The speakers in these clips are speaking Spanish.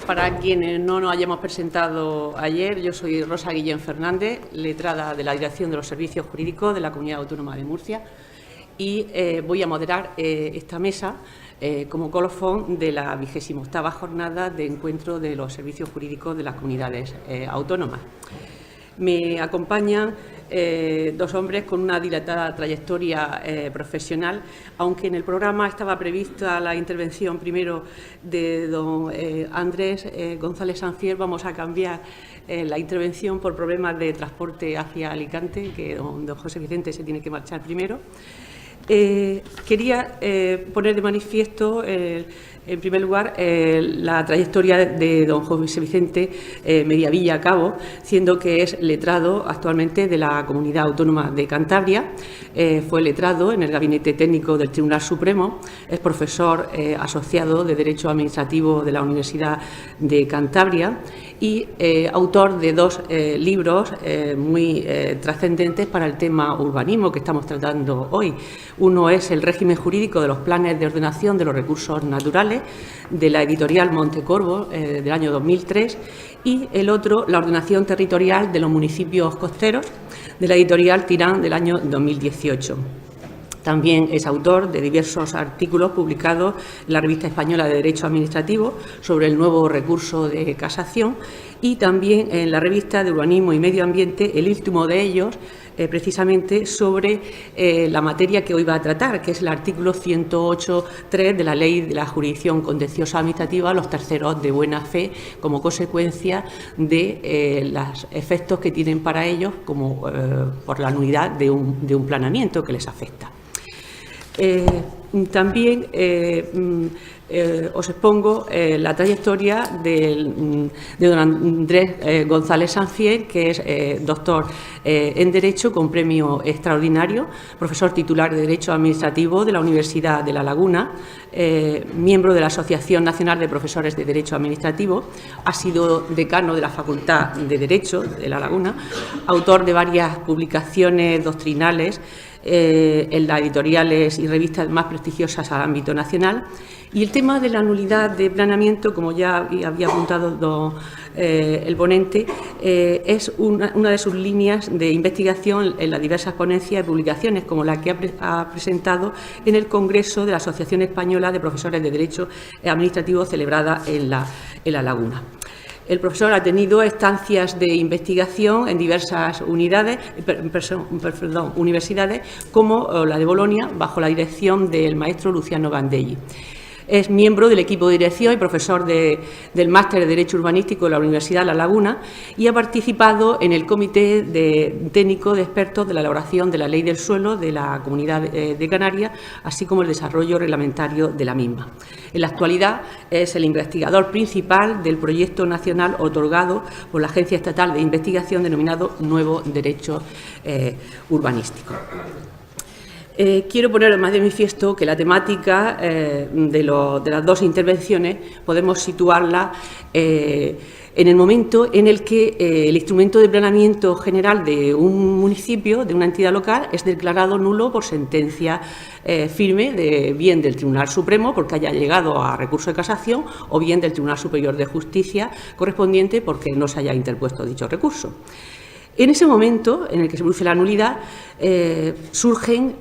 Para quienes no nos hayamos presentado ayer, yo soy Rosa Guillén Fernández, letrada de la Dirección de los Servicios Jurídicos de la Comunidad Autónoma de Murcia, y voy a moderar esta mesa como colofón de la 28ª jornada de encuentro de los servicios jurídicos de las comunidades autónomas. Me acompañan dos hombres con una dilatada trayectoria profesional, aunque en el programa estaba prevista la intervención primero de don Andrés González Sanfier. Vamos a cambiar la intervención por problemas de transporte hacia Alicante, que don José Vicente se tiene que marchar primero. Quería poner de manifiesto, en primer lugar, la trayectoria de don José Vicente Mediavilla Cabo, siendo que es letrado actualmente de la Comunidad Autónoma de Cantabria. Fue letrado en el Gabinete Técnico del Tribunal Supremo, es profesor asociado de Derecho Administrativo de la Universidad de Cantabria y autor de dos libros muy trascendentes para el tema urbanismo que estamos tratando hoy. Uno es El régimen jurídico de los planes de ordenación de los recursos naturales, de la editorial Montecorvo, del año 2003, y el otro, La ordenación territorial de los municipios costeros, de la editorial Tirán, del año 2018. También es autor de diversos artículos publicados en la Revista Española de Derecho Administrativo sobre el nuevo recurso de casación y también en la Revista de Urbanismo y Medio Ambiente, el último de ellos, precisamente sobre la materia que hoy va a tratar, que es el artículo 108.3 de la Ley de la Jurisdicción Contenciosa Administrativa, los terceros de buena fe, como consecuencia de los efectos que tienen para ellos como por la nulidad de un planeamiento que les afecta. También os expongo la trayectoria de don Andrés González Sanfier, que es doctor en Derecho con premio extraordinario, profesor titular de Derecho Administrativo de la Universidad de La Laguna, miembro de la Asociación Nacional de Profesores de Derecho Administrativo, ha sido decano de la Facultad de Derecho de La Laguna, autor de varias publicaciones doctrinales en las editoriales y revistas más prestigiosas al ámbito nacional. Y el tema de la nulidad de planeamiento, como ya había apuntado el ponente, es una de sus líneas de investigación en las diversas ponencias y publicaciones, como la que ha presentado en el Congreso de la Asociación Española de Profesores de Derecho Administrativo celebrada en La Laguna. El profesor ha tenido estancias de investigación en diversas universidades, como la de Bolonia, bajo la dirección del maestro Luciano Bandelli. Es miembro del equipo de dirección y profesor del Máster de Derecho Urbanístico de la Universidad de La Laguna y ha participado en el Comité Técnico de Expertos de la elaboración de la Ley del Suelo de la Comunidad de Canarias, así como el desarrollo reglamentario de la misma. En la actualidad es el investigador principal del proyecto nacional otorgado por la Agencia Estatal de Investigación denominado Nuevo Derecho Urbanístico. Quiero poner más de manifiesto que la temática de las dos intervenciones podemos situarla en el momento en el que el instrumento de planeamiento general de un municipio, de una entidad local, es declarado nulo por sentencia firme bien del Tribunal Supremo porque haya llegado a recurso de casación o bien del Tribunal Superior de Justicia correspondiente porque no se haya interpuesto dicho recurso. En ese momento en el que se produce la nulidad, surgen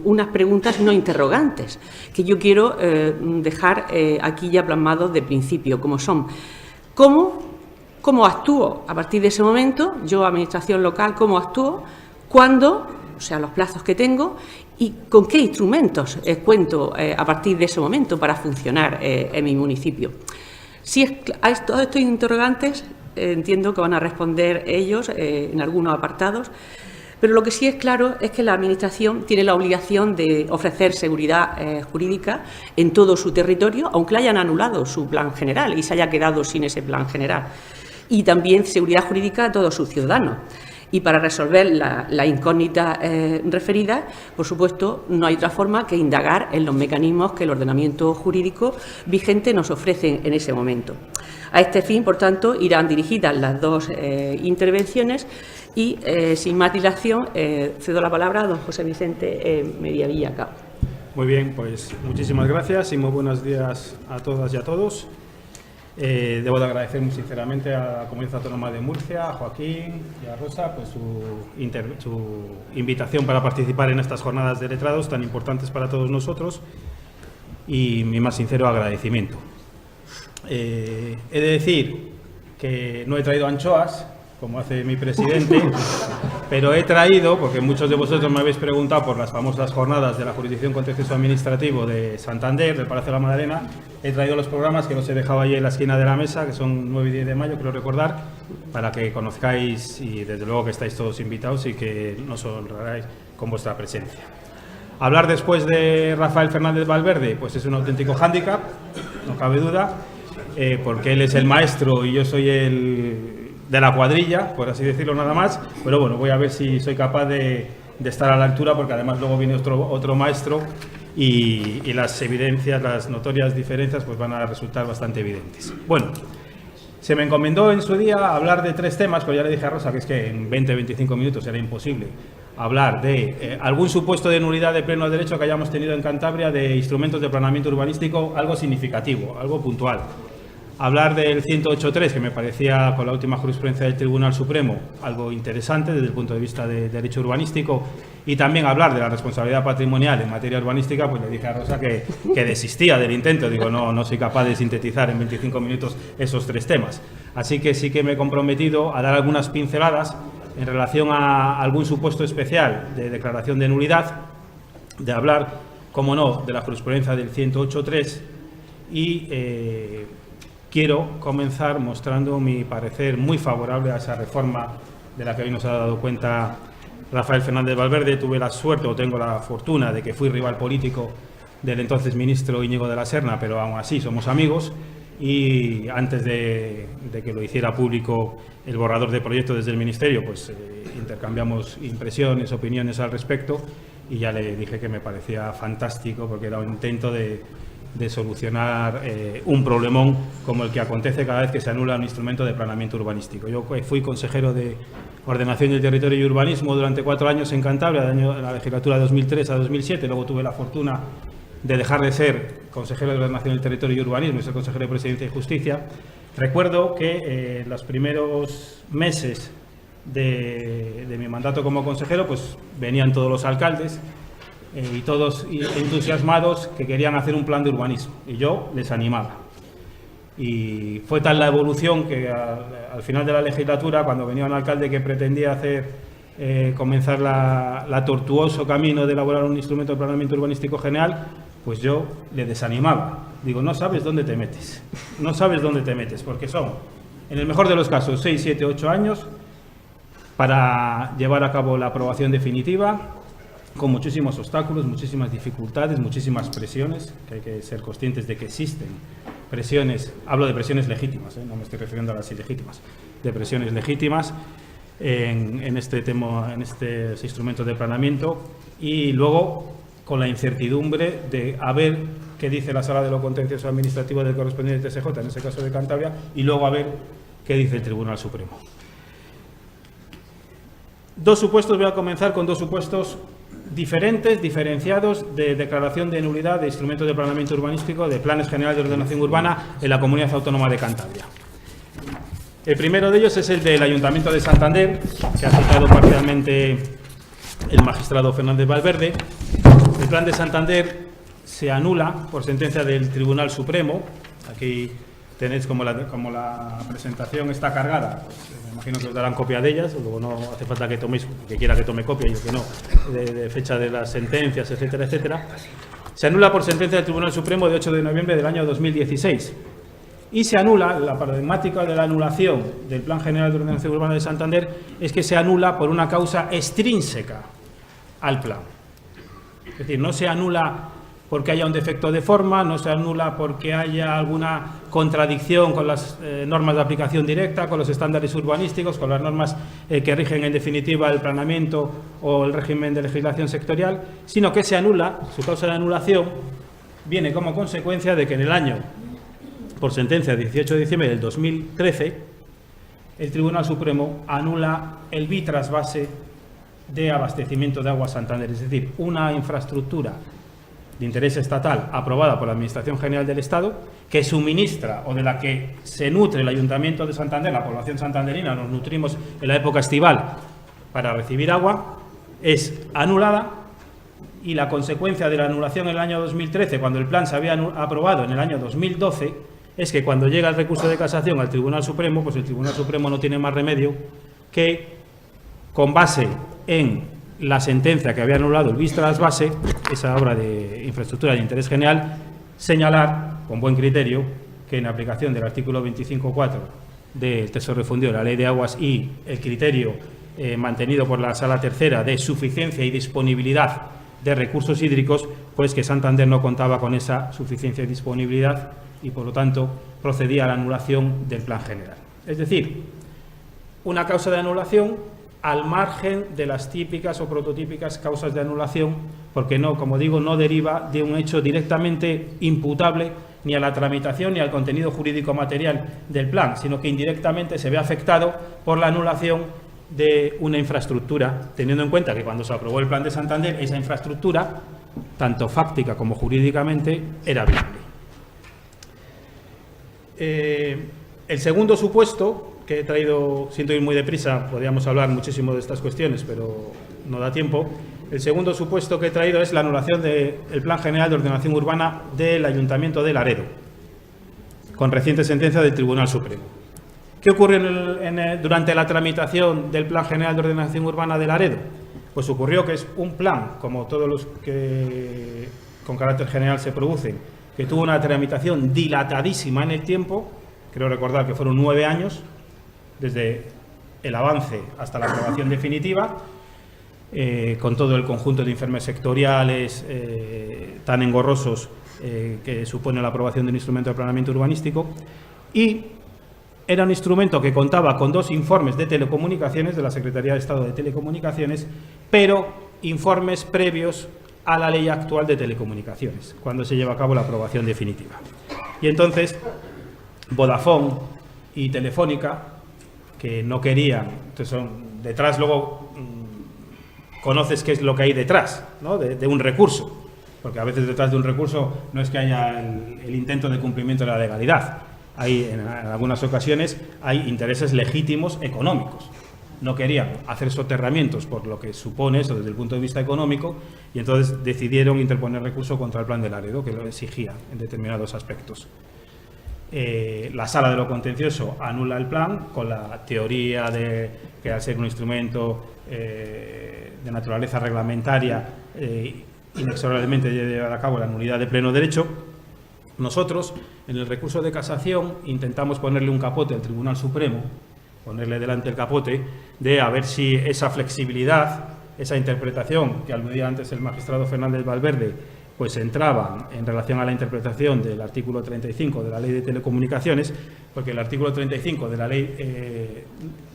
unas preguntas y unos interrogantes que yo quiero dejar aquí ya plasmados de principio, como son: ¿cómo actúo a partir de ese momento? Yo, administración local, ¿cómo actúo? ¿Cuándo? O sea, los plazos que tengo. ¿Y con qué instrumentos cuento a partir de ese momento para funcionar en mi municipio? Si a todos estos interrogantes entiendo que van a responder ellos en algunos apartados, pero lo que sí es claro es que la Administración tiene la obligación de ofrecer seguridad jurídica en todo su territorio, aunque le hayan anulado su plan general y se haya quedado sin ese plan general, y también seguridad jurídica a todos sus ciudadanos. Y para resolver la incógnita referida, por supuesto, no hay otra forma que indagar en los mecanismos que el ordenamiento jurídico vigente nos ofrece en ese momento. A este fin, por tanto, irán dirigidas las dos intervenciones y, sin más dilación, cedo la palabra a don José Vicente Mediavilla Cabo. Muy bien, pues muchísimas gracias y muy buenos días a todas y a todos. Debo de agradecer muy sinceramente a la Comunidad Autónoma de Murcia, a Joaquín y a Rosa, pues su invitación para participar en estas jornadas de letrados tan importantes para todos nosotros, y mi más sincero agradecimiento. He de decir que no he traído anchoas, como hace mi presidente, pero he traído, porque muchos de vosotros me habéis preguntado por las famosas jornadas de la Jurisdicción Contencioso Administrativo de Santander, del Palacio de la Magdalena, he traído los programas que os he dejado ahí en la esquina de la mesa, que son 9 y 10 de mayo, quiero recordar, para que conozcáis, y desde luego que estáis todos invitados y que nos honraráis con vuestra presencia. Hablar después de Rafael Fernández Valverde, pues es un auténtico hándicap, no cabe duda, porque él es el maestro y yo soy el de la cuadrilla, por así decirlo nada más, pero bueno, voy a ver si soy capaz de estar a la altura, porque además luego viene otro maestro y las evidencias, las notorias diferencias, pues van a resultar bastante evidentes. Bueno, se me encomendó en su día hablar de 3 temas, pero ya le dije a Rosa que es que en 20-25 minutos era imposible hablar de algún supuesto de nulidad de pleno derecho que hayamos tenido en Cantabria de instrumentos de planeamiento urbanístico, algo significativo, algo puntual. Hablar del 108.3, que me parecía, con la última jurisprudencia del Tribunal Supremo, algo interesante desde el punto de vista de derecho urbanístico, y también hablar de la responsabilidad patrimonial en materia urbanística, pues le dije a Rosa que desistía del intento. Digo, no soy capaz de sintetizar en 25 minutos esos 3 temas. Así que sí que me he comprometido a dar algunas pinceladas en relación a algún supuesto especial de declaración de nulidad, de hablar, como no, de la jurisprudencia del 108.3 y quiero comenzar mostrando mi parecer muy favorable a esa reforma de la que hoy nos ha dado cuenta Rafael Fernández Valverde. Tuve la suerte, o tengo la fortuna, de que fui rival político del entonces ministro Íñigo de la Serna, pero aún así somos amigos, y antes de que lo hiciera público el borrador de proyecto desde el Ministerio, pues intercambiamos impresiones, opiniones al respecto, y ya le dije que me parecía fantástico, porque era un intento de solucionar un problemón como el que acontece cada vez que se anula un instrumento de planeamiento urbanístico. Yo fui consejero de Ordenación del Territorio y Urbanismo durante 4 años en Cantabria, de la legislatura de 2003 a 2007. Luego tuve la fortuna de dejar de ser consejero de Ordenación del Territorio y Urbanismo y ser consejero de Presidencia y Justicia. Recuerdo que en los primeros meses de mi mandato como consejero, pues venían todos los alcaldes y todos entusiasmados que querían hacer un plan de urbanismo, y yo les animaba. Y fue tal la evolución que al final de la legislatura, cuando venía un alcalde que pretendía comenzar la tortuoso camino de elaborar un instrumento de planeamiento urbanístico general, pues yo le desanimaba. Digo, no sabes dónde te metes, no sabes dónde te metes, porque son, en el mejor de los casos, 6, 7, 8 años para llevar a cabo la aprobación definitiva, con muchísimos obstáculos, muchísimas dificultades, muchísimas presiones, que hay que ser conscientes de que existen presiones. Hablo de presiones legítimas, no me estoy refiriendo a las ilegítimas, de presiones legítimas en este tema, en este instrumento de planeamiento, y luego con la incertidumbre de a ver qué dice la Sala de lo Contencioso Administrativo del correspondiente TSJ, en ese caso de Cantabria, y luego a ver qué dice el Tribunal Supremo. 2 supuestos, voy a comenzar con 2 supuestos diferentes, diferenciados, de declaración de nulidad de instrumentos de planeamiento urbanístico, de planes generales de ordenación urbana en la Comunidad Autónoma de Cantabria. El primero de ellos es el del Ayuntamiento de Santander, que ha citado parcialmente el magistrado Fernández Valverde. El plan de Santander se anula por sentencia del Tribunal Supremo. Aquí tenéis como la presentación está cargada, pues me imagino que os darán copia de ellas, luego no hace falta que toméis, que quiera que tome copia y yo que no, de fecha de las sentencias, etcétera, etcétera. Se anula por sentencia del Tribunal Supremo de 8 de noviembre del año 2016. Y se anula, la paradigmática de la anulación del Plan General de Ordenación Urbana de Santander es que se anula por una causa extrínseca al plan. Es decir, no se anula porque haya un defecto de forma, no se anula porque haya alguna contradicción con las normas de aplicación directa, con los estándares urbanísticos, con las normas que rigen en definitiva el planeamiento o el régimen de legislación sectorial, sino que se anula, su causa de anulación viene como consecuencia de que en el año, por sentencia del 18 de diciembre del 2013, el Tribunal Supremo anula el bitrasvase de abastecimiento de agua Santander, es decir, una infraestructura de interés estatal aprobada por la Administración General del Estado, que suministra o de la que se nutre el Ayuntamiento de Santander, la población santanderina, nos nutrimos en la época estival para recibir agua, es anulada, y la consecuencia de la anulación en el año 2013, cuando el plan se había aprobado en el año 2012, es que cuando llega el recurso de casación al Tribunal Supremo, pues el Tribunal Supremo no tiene más remedio que, con base en la sentencia que había anulado el bis trasvase, esa obra de infraestructura de interés general, señalar con buen criterio que en aplicación del artículo 25.4 del texto refundido de la Ley de Aguas y el criterio mantenido por la Sala Tercera de suficiencia y disponibilidad de recursos hídricos, pues que Santander no contaba con esa suficiencia y disponibilidad y, por lo tanto, procedía a la anulación del plan general. Es decir, una causa de anulación al margen de las típicas o prototípicas causas de anulación, porque no, como digo, no deriva de un hecho directamente imputable ni a la tramitación ni al contenido jurídico material del plan, sino que indirectamente se ve afectado por la anulación de una infraestructura, teniendo en cuenta que cuando se aprobó el plan de Santander, esa infraestructura, tanto fáctica como jurídicamente, era viable. El segundo supuesto que he traído, siento ir muy deprisa, podríamos hablar muchísimo de estas cuestiones, pero no da tiempo. El segundo supuesto que he traído es la anulación del Plan General de Ordenación Urbana del Ayuntamiento de Laredo, con reciente sentencia del Tribunal Supremo. ¿Qué ocurrió durante la tramitación del Plan General de Ordenación Urbana de Laredo? Pues ocurrió que es un plan, como todos los que con carácter general se producen, que tuvo una tramitación dilatadísima en el tiempo, creo recordar que fueron 9 años, desde el avance hasta la aprobación definitiva, con todo el conjunto de informes sectoriales tan engorrosos que supone la aprobación de un instrumento de planeamiento urbanístico, y era un instrumento que contaba con 2 informes de telecomunicaciones de la Secretaría de Estado de Telecomunicaciones, pero informes previos a la ley actual de telecomunicaciones, cuando se lleva a cabo la aprobación definitiva. Y entonces Vodafone y Telefónica, que no querían, entonces son detrás, luego conoces qué es lo que hay detrás, ¿no? de un recurso, porque a veces detrás de un recurso no es que haya el intento de cumplimiento de la legalidad, hay en algunas ocasiones hay intereses legítimos económicos. No querían hacer soterramientos por lo que supone eso desde el punto de vista económico, y entonces decidieron interponer recurso contra el plan de Laredo, que lo exigía en determinados aspectos. La Sala de lo Contencioso anula el plan con la teoría de que, al ser un instrumento de naturaleza reglamentaria, inexorablemente debe llevar a cabo la nulidad de pleno derecho. Nosotros, en el recurso de casación, intentamos ponerle un capote al Tribunal Supremo, ponerle delante el capote, de a ver si esa flexibilidad, esa interpretación que aludía antes el magistrado Fernández Valverde, pues entraba en relación a la interpretación del artículo 35 de la Ley de Telecomunicaciones, porque el artículo 35 de la Ley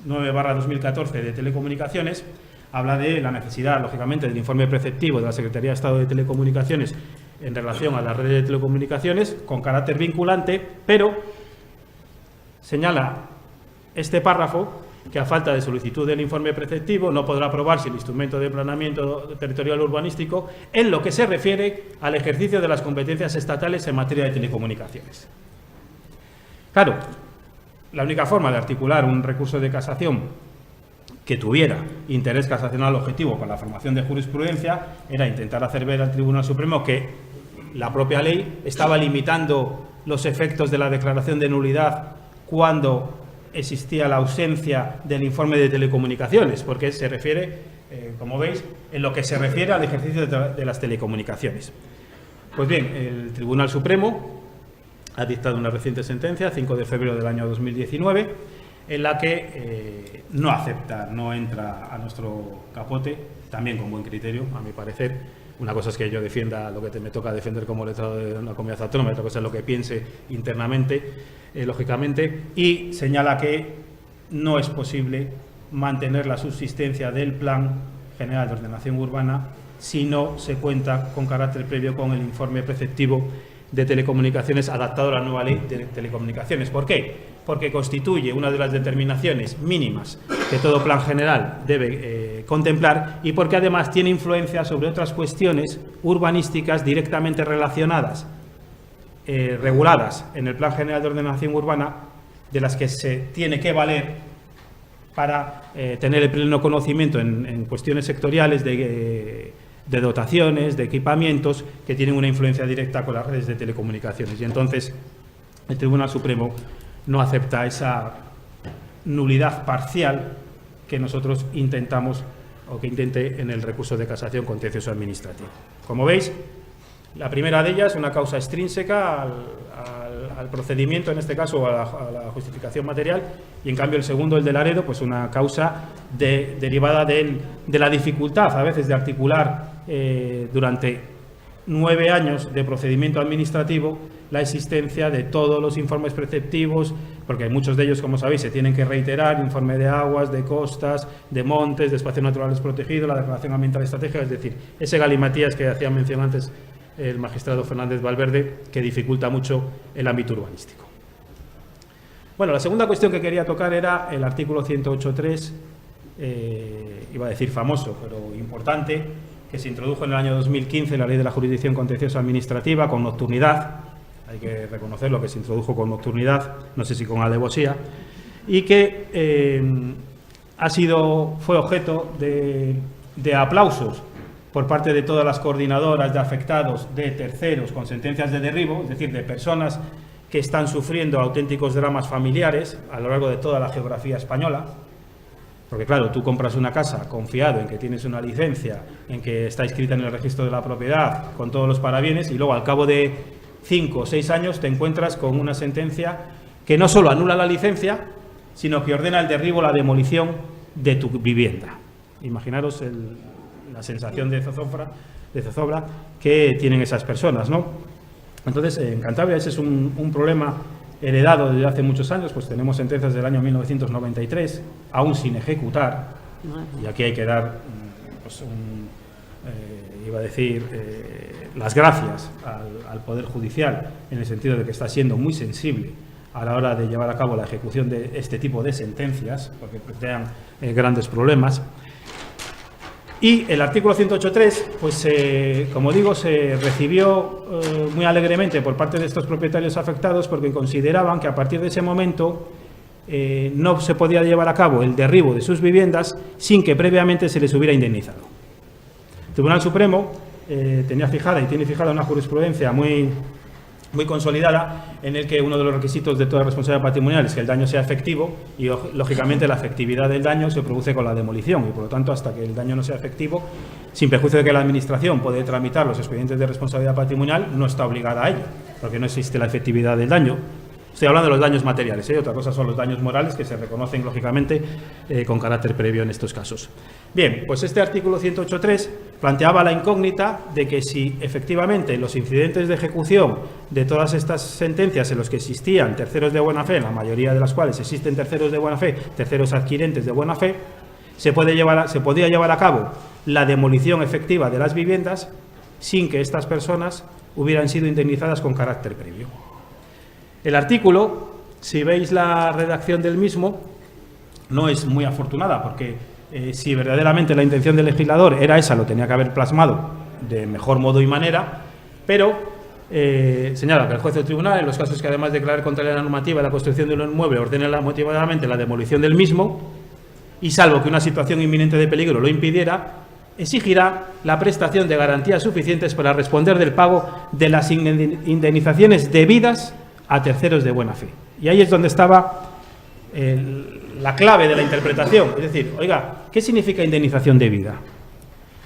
9/2014 de Telecomunicaciones habla de la necesidad, lógicamente, del informe preceptivo de la Secretaría de Estado de Telecomunicaciones en relación a las redes de telecomunicaciones, con carácter vinculante, pero señala este párrafo que, a falta de solicitud del informe preceptivo, no podrá aprobarse el instrumento de planeamiento territorial urbanístico en lo que se refiere al ejercicio de las competencias estatales en materia de telecomunicaciones. Claro, la única forma de articular un recurso de casación que tuviera interés casacional objetivo con la formación de jurisprudencia era intentar hacer ver al Tribunal Supremo que la propia ley estaba limitando los efectos de la declaración de nulidad cuando existía la ausencia del informe de telecomunicaciones, porque se refiere, como veis, en lo que se refiere al ejercicio de las telecomunicaciones. Pues bien, el Tribunal Supremo ha dictado una reciente sentencia, 5 de febrero del año 2019, en la que no acepta, no entra a nuestro capote, también con buen criterio, a mi parecer. Una cosa es que yo defienda lo que me toca defender como letrado de una comunidad autónoma, otra cosa es lo que piense internamente, lógicamente, y señala que no es posible mantener la subsistencia del Plan General de Ordenación Urbana si no se cuenta con carácter previo con el informe preceptivo de Telecomunicaciones adaptado a la nueva Ley de Telecomunicaciones. ¿Por qué? Porque constituye una de las determinaciones mínimas que todo plan general debe contemplar y porque además tiene influencia sobre otras cuestiones urbanísticas directamente relacionadas, reguladas en el Plan General de Ordenación Urbana, de las que se tiene que valer para tener el pleno conocimiento en cuestiones sectoriales de dotaciones, de equipamientos que tienen una influencia directa con las redes de telecomunicaciones. Y entonces el Tribunal Supremo no acepta esa nulidad parcial que nosotros intentamos o que intente en el recurso de casación contencioso administrativo. Como veis, la primera de ellas, una causa extrínseca al procedimiento, en este caso a la justificación material, y en cambio el segundo, el de Laredo, pues una causa derivada de la dificultad a veces de articular durante 9 años de procedimiento administrativo la existencia de todos los informes preceptivos, porque muchos de ellos, como sabéis, se tienen que reiterar: informe de aguas, de costas, de montes, de espacios naturales protegidos, la declaración ambiental estratégica, es decir, ese galimatías que hacía mención antes el magistrado Fernández Valverde, que dificulta mucho el ámbito urbanístico. Bueno, la segunda cuestión que quería tocar era el artículo 108.3, iba a decir famoso, pero importante, que se introdujo en el año 2015 en la Ley de la Jurisdicción Contenciosa Administrativa con nocturnidad. Hay que reconocerlo, que se introdujo con nocturnidad, no sé si con alevosía, y que fue objeto de aplausos por parte de todas las coordinadoras de afectados de terceros con sentencias de derribo, es decir, de personas que están sufriendo auténticos dramas familiares a lo largo de toda la geografía española. Porque claro, tú compras una casa confiado en que tienes una licencia, en que está inscrita en el registro de la propiedad, con todos los parabienes, y luego al cabo de 5 o 6 años te encuentras con una sentencia que no solo anula la licencia, sino que ordena el derribo o la demolición de tu vivienda. Imaginaros la sensación de zozobra que tienen esas personas, ¿no? Entonces, en Cantabria ese es un problema heredado desde hace muchos años, pues tenemos sentencias del año 1993, aún sin ejecutar, y aquí hay que dar, pues, las gracias al Poder Judicial, en el sentido de que está siendo muy sensible a la hora de llevar a cabo la ejecución de este tipo de sentencias, porque plantean grandes problemas. Y el artículo 108.3, pues como digo, se recibió muy alegremente por parte de estos propietarios afectados, porque consideraban que a partir de ese momento no se podía llevar a cabo el derribo de sus viviendas sin que previamente se les hubiera indemnizado. El Tribunal Supremo tenía fijada y tiene fijada una jurisprudencia muy consolidada, en el que uno de los requisitos de toda responsabilidad patrimonial es que el daño sea efectivo, y lógicamente la efectividad del daño se produce con la demolición, y por lo tanto, hasta que el daño no sea efectivo, sin perjuicio de que la Administración puede tramitar los expedientes de responsabilidad patrimonial, no está obligada a ello, porque no existe la efectividad del daño. Estoy hablando de los daños materiales, otra cosa son los daños morales, que se reconocen lógicamente con carácter previo en estos casos. Bien, pues este artículo 108.3 planteaba la incógnita de que si efectivamente los incidentes de ejecución de todas estas sentencias en los que existían terceros de buena fe, en la mayoría de las cuales existen terceros de buena fe, terceros adquirentes de buena fe, se podía llevar a cabo la demolición efectiva de las viviendas sin que estas personas hubieran sido indemnizadas con carácter previo. El artículo, si veis la redacción del mismo, no es muy afortunada, porque si verdaderamente la intención del legislador era esa, lo tenía que haber plasmado de mejor modo y manera, pero señala que el juez del tribunal, en los casos que además de declarar contra la normativa la construcción de un inmueble, ordene motivadamente la demolición del mismo, y salvo que una situación inminente de peligro lo impidiera, exigirá la prestación de garantías suficientes para responder del pago de las indemnizaciones debidas a terceros de buena fe. Y ahí es donde estaba la clave de la interpretación. Es decir, oiga, ¿qué significa indemnización debida?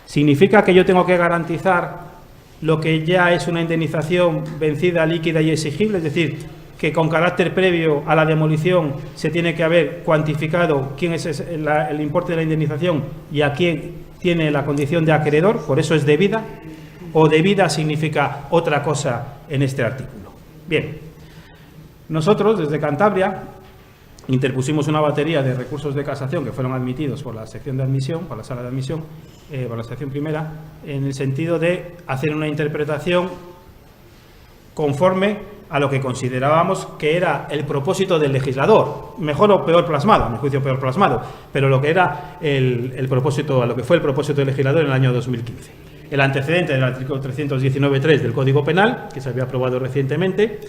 ¿Significa que yo tengo que garantizar lo que ya es una indemnización vencida, líquida y exigible? Es decir, que con carácter previo a la demolición se tiene que haber cuantificado quién es el importe de la indemnización y a quién tiene la condición de acreedor, por eso es debida, o debida significa otra cosa en este artículo. Bien. Nosotros, desde Cantabria, interpusimos una batería de recursos de casación que fueron admitidos por la sección de admisión, por la sala de admisión, por la sección primera, en el sentido de hacer una interpretación conforme a lo que considerábamos que era el propósito del legislador, mejor o peor plasmado, a mi juicio peor plasmado, pero lo que era el propósito, a lo que fue el propósito del legislador en el año 2015. El antecedente del artículo 319.3 del Código Penal, que se había aprobado recientemente.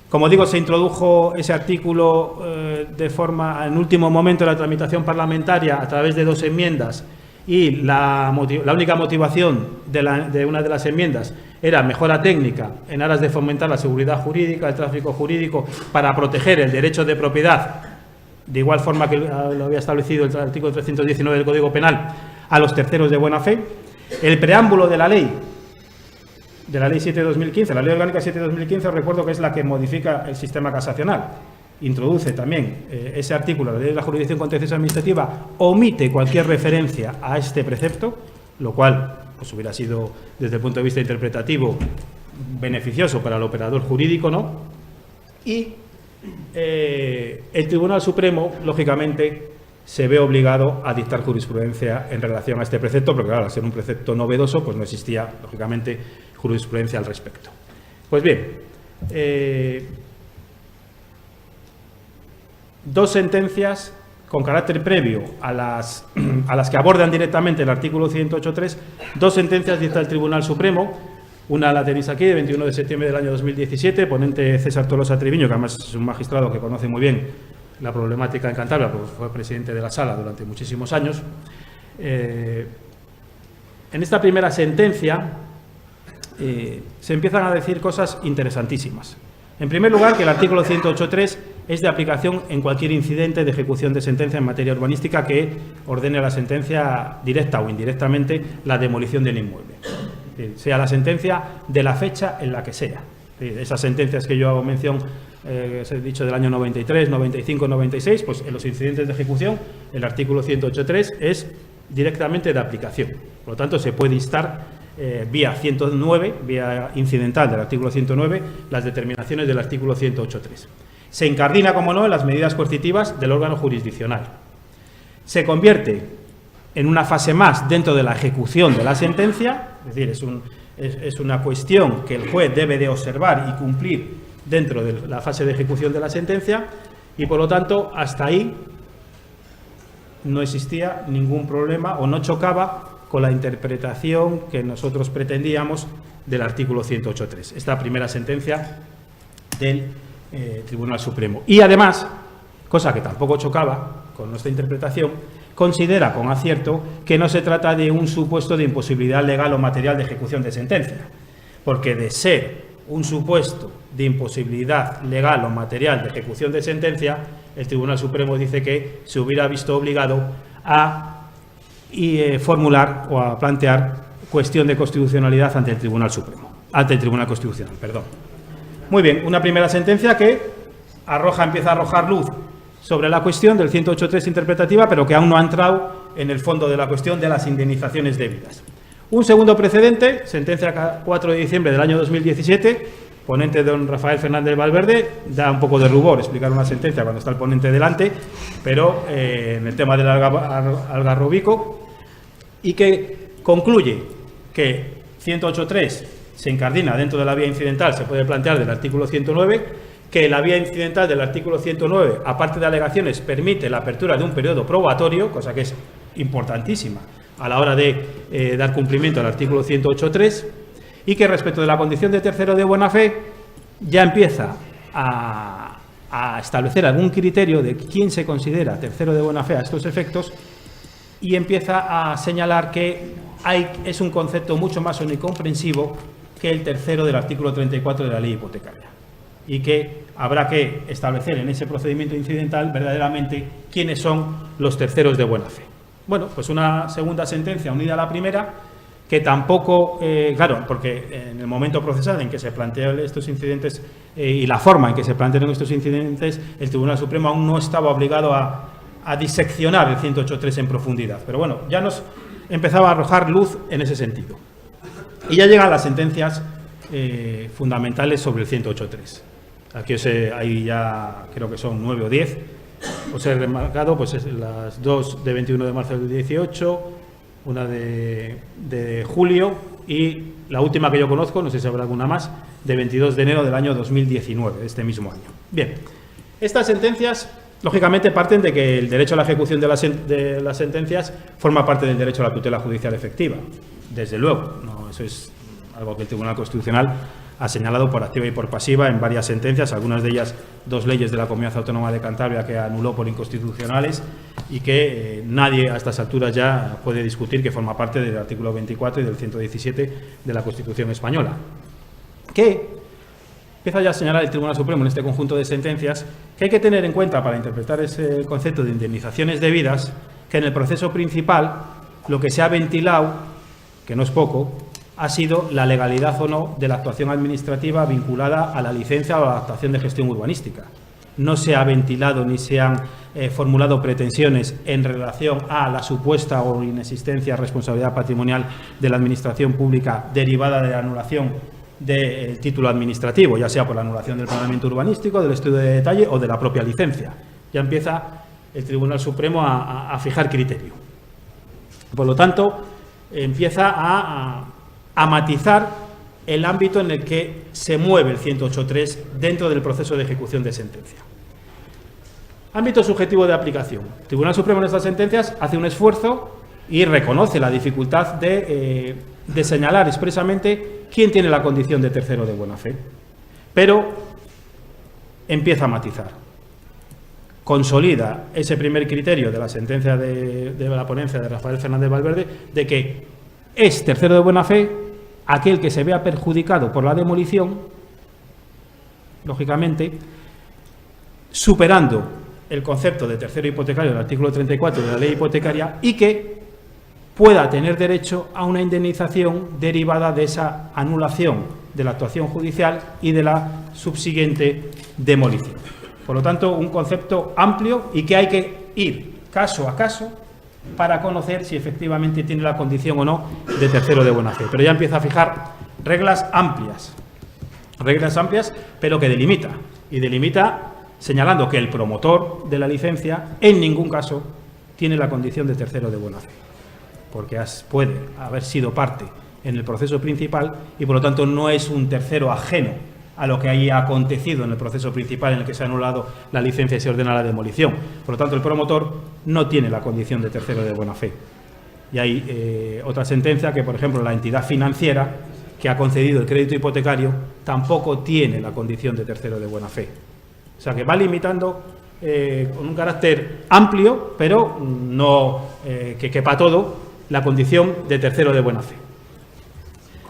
Como digo, se introdujo ese artículo de forma, en último momento de la tramitación parlamentaria, a través de 2 enmiendas, y la única motivación de una de las enmiendas era mejora técnica en aras de fomentar la seguridad jurídica, el tráfico jurídico, para proteger el derecho de propiedad, de igual forma que lo había establecido el artículo 319 del Código Penal, a los terceros de buena fe. El preámbulo de la ley 7 de 2015, la Ley Orgánica 7 de 2015, recuerdo que es la que modifica el sistema casacional. Introduce también ese artículo, la Ley de la Jurisdicción Contenciosa Administrativa, omite cualquier referencia a este precepto, lo cual pues hubiera sido, desde el punto de vista interpretativo, beneficioso para el operador jurídico, ¿no? Y el Tribunal Supremo, lógicamente, se ve obligado a dictar jurisprudencia en relación a este precepto, porque claro, al ser un precepto novedoso, pues no existía, lógicamente, jurisprudencia al respecto. Pues bien, 2 sentencias con carácter previo a las que abordan directamente el artículo 108.3, 2 sentencias dicta el Tribunal Supremo. Una la tenéis aquí, de 21 de septiembre del año 2017, ponente César Tolosa Triviño, que además es un magistrado que conoce muy bien la problemática en Cantabria, porque fue presidente de la Sala durante muchísimos años. En esta primera sentencia se empiezan a decir cosas interesantísimas. En primer lugar, que el artículo 108.3 es de aplicación en cualquier incidente de ejecución de sentencia en materia urbanística que ordene a la sentencia directa o indirectamente la demolición del inmueble. Sea la sentencia de la fecha en la que sea. Esas sentencias que yo hago mención, os he dicho del año 93, 95, 96, pues en los incidentes de ejecución el artículo 108.3 es directamente de aplicación. Por lo tanto, se puede instar vía 109, vía incidental del artículo 109, las determinaciones del artículo 108.3. Se incardina, como no, en las medidas coercitivas del órgano jurisdiccional. Se convierte en una fase más dentro de la ejecución de la sentencia, es decir, es una cuestión que el juez debe de observar y cumplir dentro de la fase de ejecución de la sentencia, y por lo tanto, hasta ahí no existía ningún problema o no chocaba con la interpretación que nosotros pretendíamos del artículo 108.3, esta primera sentencia del Tribunal Supremo. Y además, cosa que tampoco chocaba con nuestra interpretación, considera con acierto que no se trata de un supuesto de imposibilidad legal o material de ejecución de sentencia, porque de ser un supuesto de imposibilidad legal o material de ejecución de sentencia, el Tribunal Supremo dice que se hubiera visto obligado a formular o a plantear cuestión de constitucionalidad ante el Tribunal Supremo, ante el Tribunal Constitucional, perdón. Muy bien, una primera sentencia que empieza a arrojar luz sobre la cuestión del 108.3 interpretativa, pero que aún no ha entrado en el fondo de la cuestión de las indemnizaciones debidas. Un segundo precedente, sentencia 4 de diciembre del año 2017, ponente don Rafael Fernández Valverde, da un poco de rubor explicar una sentencia cuando está el ponente delante, pero en el tema del algarrobico, y que concluye que 108.3 se incardina dentro de la vía incidental, se puede plantear del artículo 109, que la vía incidental del artículo 109, aparte de alegaciones, permite la apertura de un periodo probatorio, cosa que es importantísima a la hora de dar cumplimiento al artículo 108.3, y que respecto de la condición de tercero de buena fe ya empieza a establecer algún criterio de quién se considera tercero de buena fe a estos efectos, y empieza a señalar que es un concepto mucho más omnicomprensivo que el tercero del artículo 34 de la ley hipotecaria, y que habrá que establecer en ese procedimiento incidental verdaderamente quiénes son los terceros de buena fe. Bueno, pues una segunda sentencia unida a la primera, que tampoco, claro, porque en el momento procesal en que se plantean estos incidentes y la forma en que se plantearon estos incidentes, el Tribunal Supremo aún no estaba obligado a diseccionar el 108.3 en profundidad. Pero bueno, ya nos empezaba a arrojar luz en ese sentido. Y ya llegan las sentencias fundamentales sobre el 108.3. Aquí ahí ya creo que son 9 o 10. Os he remarcado pues las 2 de 21 de marzo del 18, una de julio y la última que yo conozco, no sé si habrá alguna más, de 22 de enero del año 2019, de este mismo año. Bien, estas sentencias, lógicamente, parten de que el derecho a la ejecución de las sentencias forma parte del derecho a la tutela judicial efectiva. Desde luego, no, eso es algo que el Tribunal Constitucional ha señalado por activa y por pasiva en varias sentencias, algunas de ellas 2 leyes de la Comunidad Autónoma de Cantabria que anuló por inconstitucionales y que nadie a estas alturas ya puede discutir que forma parte del artículo 24 y del 117 de la Constitución española. Que empieza ya a señalar el Tribunal Supremo en este conjunto de sentencias que hay que tener en cuenta para interpretar ese concepto de indemnizaciones debidas, que en el proceso principal lo que se ha ventilado, que no es poco, ha sido la legalidad o no de la actuación administrativa vinculada a la licencia o a la adaptación de gestión urbanística. No se ha ventilado ni se han formulado pretensiones en relación a la supuesta o inexistencia de responsabilidad patrimonial de la Administración pública derivada de la anulación del título administrativo, ya sea por la anulación del planeamiento urbanístico, del estudio de detalle o de la propia licencia. Ya empieza el Tribunal Supremo a fijar criterio. Por lo tanto, empieza a matizar el ámbito en el que se mueve el 108.3 dentro del proceso de ejecución de sentencia. Ámbito subjetivo de aplicación. El Tribunal Supremo en estas sentencias hace un esfuerzo y reconoce la dificultad de señalar expresamente quién tiene la condición de tercero de buena fe, pero empieza a matizar. Consolida ese primer criterio de la sentencia de la ponencia de Rafael Fernández Valverde de que es tercero de buena fe aquel que se vea perjudicado por la demolición, lógicamente, superando el concepto de tercero hipotecario del artículo 34 de la ley hipotecaria y que pueda tener derecho a una indemnización derivada de esa anulación de la actuación judicial y de la subsiguiente demolición. Por lo tanto, un concepto amplio y que hay que ir caso a caso para conocer si efectivamente tiene la condición o no de tercero de buena fe. Pero ya empieza a fijar reglas amplias, pero que delimita, y delimita señalando que el promotor de la licencia en ningún caso tiene la condición de tercero de buena fe, porque puede haber sido parte en el proceso principal y por lo tanto no es un tercero ajeno a lo que haya acontecido en el proceso principal en el que se ha anulado la licencia y se ordena la demolición. Por lo tanto, el promotor no tiene la condición de tercero de buena fe. Y hay otra sentencia que, por ejemplo, la entidad financiera que ha concedido el crédito hipotecario tampoco tiene la condición de tercero de buena fe. O sea, que va limitando con un carácter amplio, pero no que quepa todo, la condición de tercero de buena fe.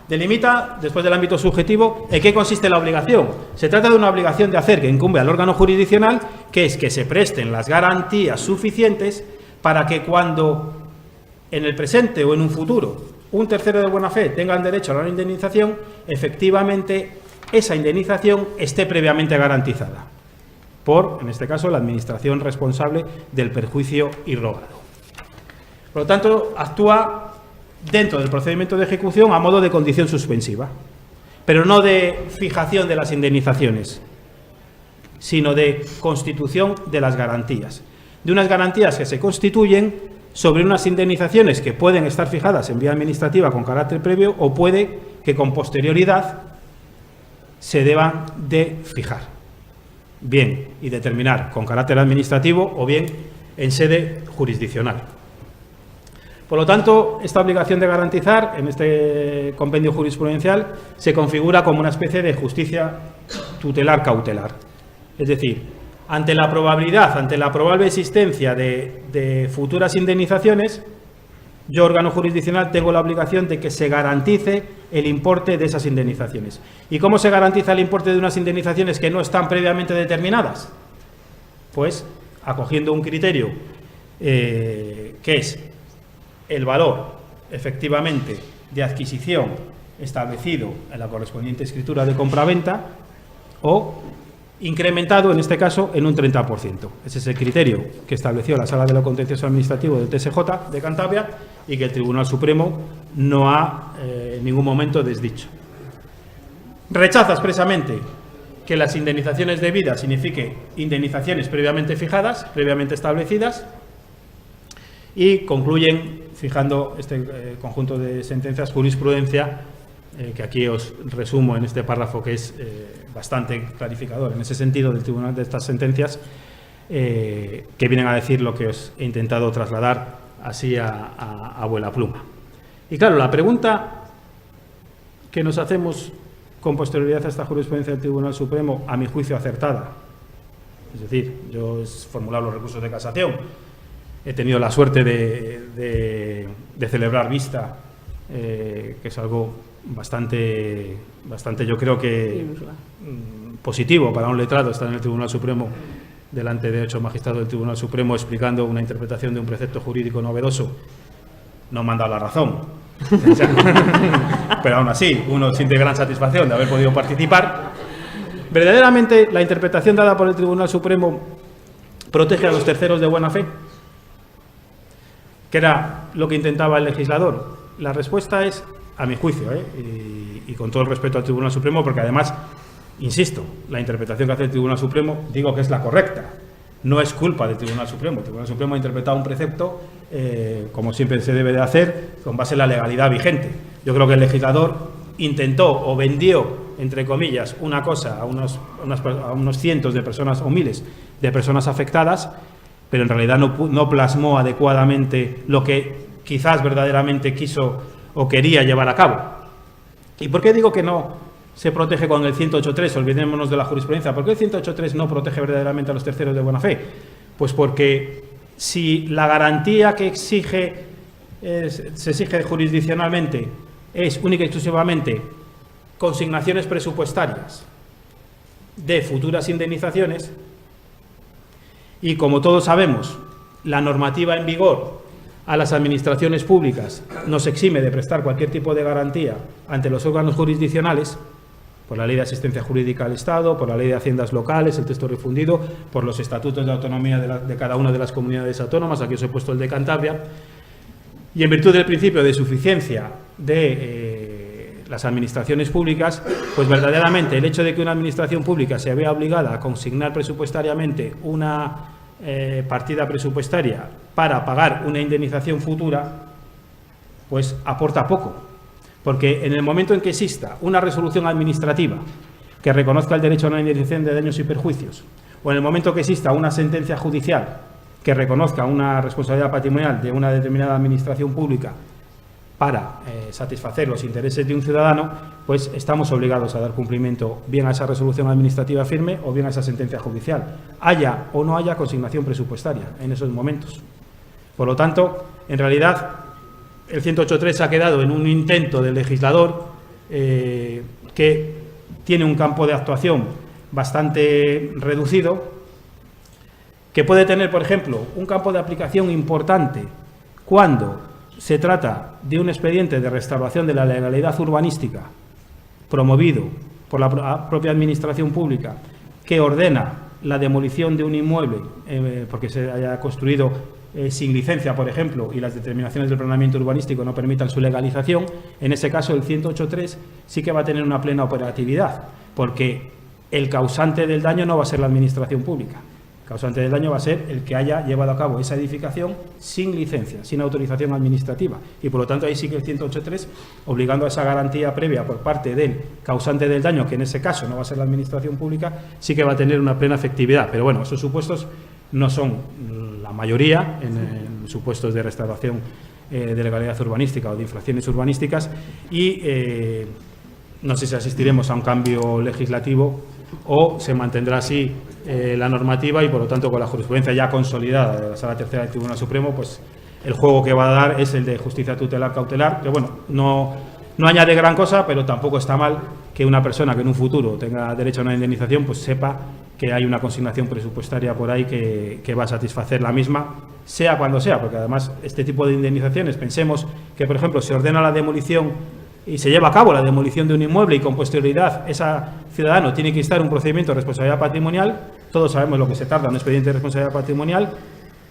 Delimita, después del ámbito subjetivo, en qué consiste la obligación. Se trata de una obligación de hacer que incumbe al órgano jurisdiccional, que es que se presten las garantías suficientes para que cuando en el presente o en un futuro un tercero de buena fe tenga el derecho a la indemnización, efectivamente esa indemnización esté previamente garantizada por, en este caso, la administración responsable del perjuicio irrogado. Por lo tanto, actúa dentro del procedimiento de ejecución a modo de condición suspensiva, pero no de fijación de las indemnizaciones, sino de constitución de las garantías. De unas garantías que se constituyen sobre unas indemnizaciones que pueden estar fijadas en vía administrativa con carácter previo o puede que con posterioridad se deban de fijar, bien, y determinar con carácter administrativo o bien en sede jurisdiccional. Por lo tanto, esta obligación de garantizar en este compendio jurisprudencial se configura como una especie de justicia tutelar cautelar. Es decir, ante la probabilidad, ante la probable existencia de futuras indemnizaciones, yo, órgano jurisdiccional, tengo la obligación de que se garantice el importe de esas indemnizaciones. ¿Y cómo se garantiza el importe de unas indemnizaciones que no están previamente determinadas? Pues acogiendo un criterio que es el valor, efectivamente, de adquisición establecido en la correspondiente escritura de compraventa o incrementado, en este caso, en un 30%. Ese es el criterio que estableció la Sala de lo Contencioso Administrativo del TSJ de Cantabria y que el Tribunal Supremo no ha en ningún momento desdicho. Rechaza expresamente que las indemnizaciones debidas signifique indemnizaciones previamente fijadas, previamente establecidas, y concluyen fijando este conjunto de sentencias jurisprudencia que aquí os resumo en este párrafo, que es bastante clarificador en ese sentido del tribunal, de estas sentencias, que vienen a decir lo que os he intentado trasladar así a vuela pluma. Y claro, la pregunta que nos hacemos con posterioridad a esta jurisprudencia del Tribunal Supremo, a mi juicio acertada, es decir, yo he formulado los recursos de casación, he tenido la suerte de celebrar vista, que es algo bastante yo creo que positivo para un letrado estar en el Tribunal Supremo delante de 8 magistrados del Tribunal Supremo explicando una interpretación de un precepto jurídico novedoso. No me han dado la razón, pero aún así uno siente gran satisfacción de haber podido participar. ¿Verdaderamente la interpretación dada por el Tribunal Supremo protege a los terceros de buena fe? ¿Qué era lo que intentaba el legislador? La respuesta es, a mi juicio, y con todo el respeto al Tribunal Supremo, porque además, insisto, la interpretación que hace el Tribunal Supremo, digo que es la correcta, no es culpa del Tribunal Supremo. El Tribunal Supremo ha interpretado un precepto, como siempre se debe de hacer, con base en la legalidad vigente. Yo creo que el legislador intentó o vendió, entre comillas, una cosa a unos cientos de personas o miles de personas afectadas, pero en realidad no plasmó adecuadamente lo que quizás verdaderamente quiso o quería llevar a cabo. ¿Y por qué digo que no se protege con el 108.3? Olvidémonos de la jurisprudencia. ¿Por qué el 108.3 no protege verdaderamente a los terceros de buena fe? Pues porque si la garantía que se exige jurisdiccionalmente es única y exclusivamente consignaciones presupuestarias de futuras indemnizaciones, y como todos sabemos, la normativa en vigor a las administraciones públicas nos exime de prestar cualquier tipo de garantía ante los órganos jurisdiccionales, por la Ley de Asistencia Jurídica al Estado, por la Ley de Haciendas Locales, el texto refundido, por los estatutos de autonomía de cada una de las comunidades autónomas. Aquí os he puesto el de Cantabria. Y en virtud del principio de suficiencia de las administraciones públicas, pues verdaderamente el hecho de que una administración pública se vea obligada a consignar presupuestariamente una partida presupuestaria para pagar una indemnización futura, pues aporta poco. Porque en el momento en que exista una resolución administrativa que reconozca el derecho a una indemnización de daños y perjuicios, o en el momento que exista una sentencia judicial que reconozca una responsabilidad patrimonial de una determinada administración pública para satisfacer los intereses de un ciudadano, pues estamos obligados a dar cumplimiento bien a esa resolución administrativa firme o bien a esa sentencia judicial, haya o no haya consignación presupuestaria en esos momentos. Por lo tanto, en realidad, el 108.3 ha quedado en un intento del legislador que tiene un campo de actuación bastante reducido, que puede tener, por ejemplo, un campo de aplicación importante cuando se trata de un expediente de restauración de la legalidad urbanística promovido por la propia Administración Pública, que ordena la demolición de un inmueble porque se haya construido sin licencia, por ejemplo, y las determinaciones del planeamiento urbanístico no permitan su legalización. En ese caso, el 108.3 sí que va a tener una plena operatividad, porque el causante del daño no va a ser la Administración Pública. El causante del daño va a ser el que haya llevado a cabo esa edificación sin licencia, sin autorización administrativa. Y por lo tanto, ahí sí que el 108.3, obligando a esa garantía previa por parte del causante del daño, que en ese caso no va a ser la Administración Pública, sí que va a tener una plena efectividad. Pero bueno, esos supuestos no son la mayoría en supuestos de restauración de legalidad urbanística o de infracciones urbanísticas, y no sé si asistiremos a un cambio legislativo o se mantendrá así la normativa, y por lo tanto con la jurisprudencia ya consolidada de la Sala Tercera del Tribunal Supremo, pues el juego que va a dar es el de justicia tutelar cautelar, que bueno, no añade gran cosa, pero tampoco está mal que una persona que en un futuro tenga derecho a una indemnización pues sepa que hay una consignación presupuestaria por ahí que va a satisfacer la misma, sea cuando sea, porque además este tipo de indemnizaciones, pensemos que, por ejemplo, se ordena la demolición y se lleva a cabo la demolición de un inmueble y con posterioridad ese ciudadano tiene que instar un procedimiento de responsabilidad patrimonial. Todos sabemos lo que se tarda en un expediente de responsabilidad patrimonial,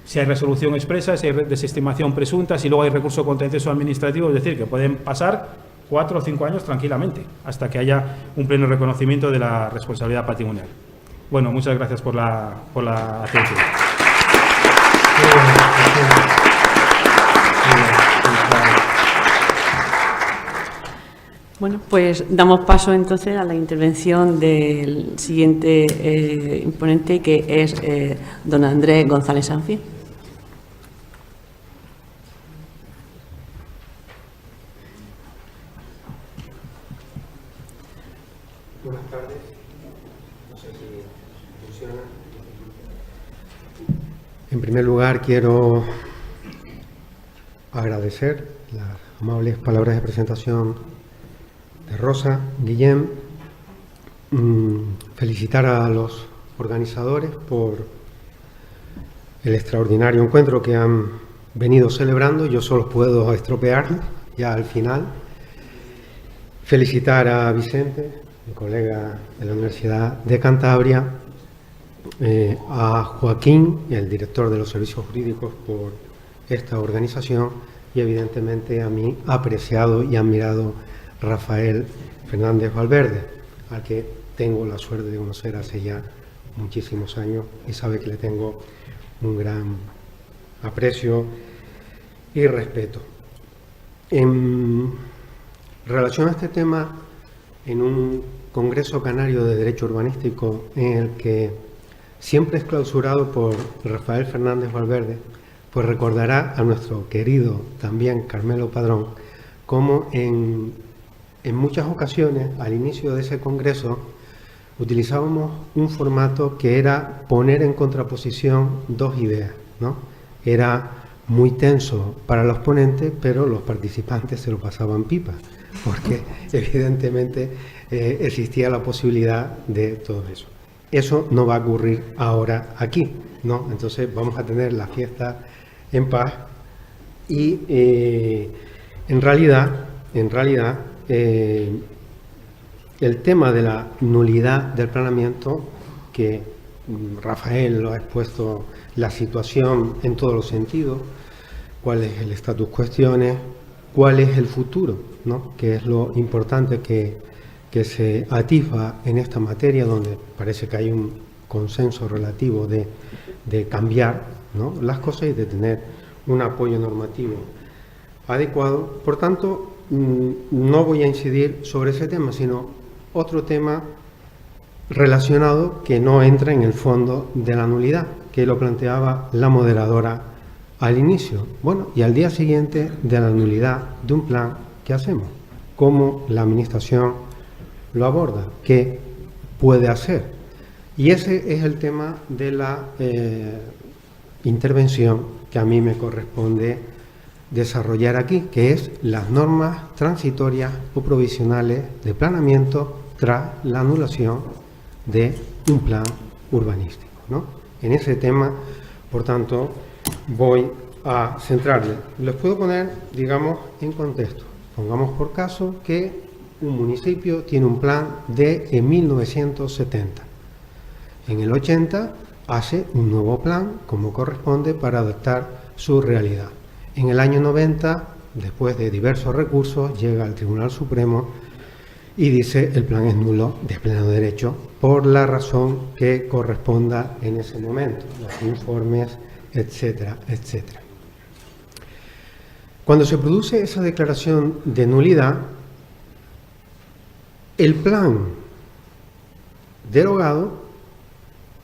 si hay resolución expresa, si hay desestimación presunta, si luego hay recurso contencioso administrativo, es decir, que pueden pasar 4 o 5 años tranquilamente hasta que haya un pleno reconocimiento de la responsabilidad patrimonial. Bueno, muchas gracias por la atención. Bueno, pues damos paso entonces a la intervención del siguiente ponente, que es don Andrés González Sanfi. Buenas tardes. No sé si funciona. En primer lugar, quiero agradecer las amables palabras de presentación de Rosa, Guillem, felicitar a los organizadores por el extraordinario encuentro que han venido celebrando. Yo solo puedo estropearlo ya al final. Felicitar a Vicente, mi colega de la Universidad de Cantabria, a Joaquín, el director de los servicios jurídicos, por esta organización, y evidentemente a mi apreciado y admirado Rafael Fernández Valverde, al que tengo la suerte de conocer hace ya muchísimos años y sabe que le tengo un gran aprecio y respeto. En relación a este tema, en un Congreso Canario de Derecho Urbanístico en el que siempre es clausurado por Rafael Fernández Valverde, pues recordará a nuestro querido también Carmelo Padrón cómo en muchas ocasiones al inicio de ese congreso utilizábamos un formato que era poner en contraposición dos ideas, ¿no? Era muy tenso para los ponentes, pero los participantes se lo pasaban pipa, porque evidentemente existía la posibilidad de todo eso. Eso no va a ocurrir ahora aquí, ¿no? Entonces vamos a tener la fiesta en paz y en realidad el tema de la nulidad del planeamiento, que Rafael lo ha expuesto, la situación en todos los sentidos, cuál es el status cuestiones, cuál es el futuro, ¿no? Que es lo importante que se atisba en esta materia, donde parece que hay un consenso relativo de cambiar, ¿no?, las cosas y de tener un apoyo normativo adecuado. Por tanto, no voy a incidir sobre ese tema, sino otro tema relacionado que no entra en el fondo de la nulidad, que lo planteaba la moderadora al inicio. Bueno, y al día siguiente de la nulidad de un plan, ¿qué hacemos? ¿Cómo la Administración lo aborda? ¿Qué puede hacer? Y ese es el tema de la intervención que a mí me corresponde desarrollar aquí, que es las normas transitorias o provisionales de planeamiento tras la anulación de un plan urbanístico, ¿no? En ese tema, por tanto, voy a centrarme. Les puedo poner, digamos, en contexto. Pongamos por caso que un municipio tiene un plan de 1970. En el 80 hace un nuevo plan, como corresponde, para adaptar su realidad. En el año 90, después de diversos recursos, llega al Tribunal Supremo y dice el plan es nulo de pleno derecho por la razón que corresponda en ese momento, los informes, etcétera, etcétera. Cuando se produce esa declaración de nulidad, el plan derogado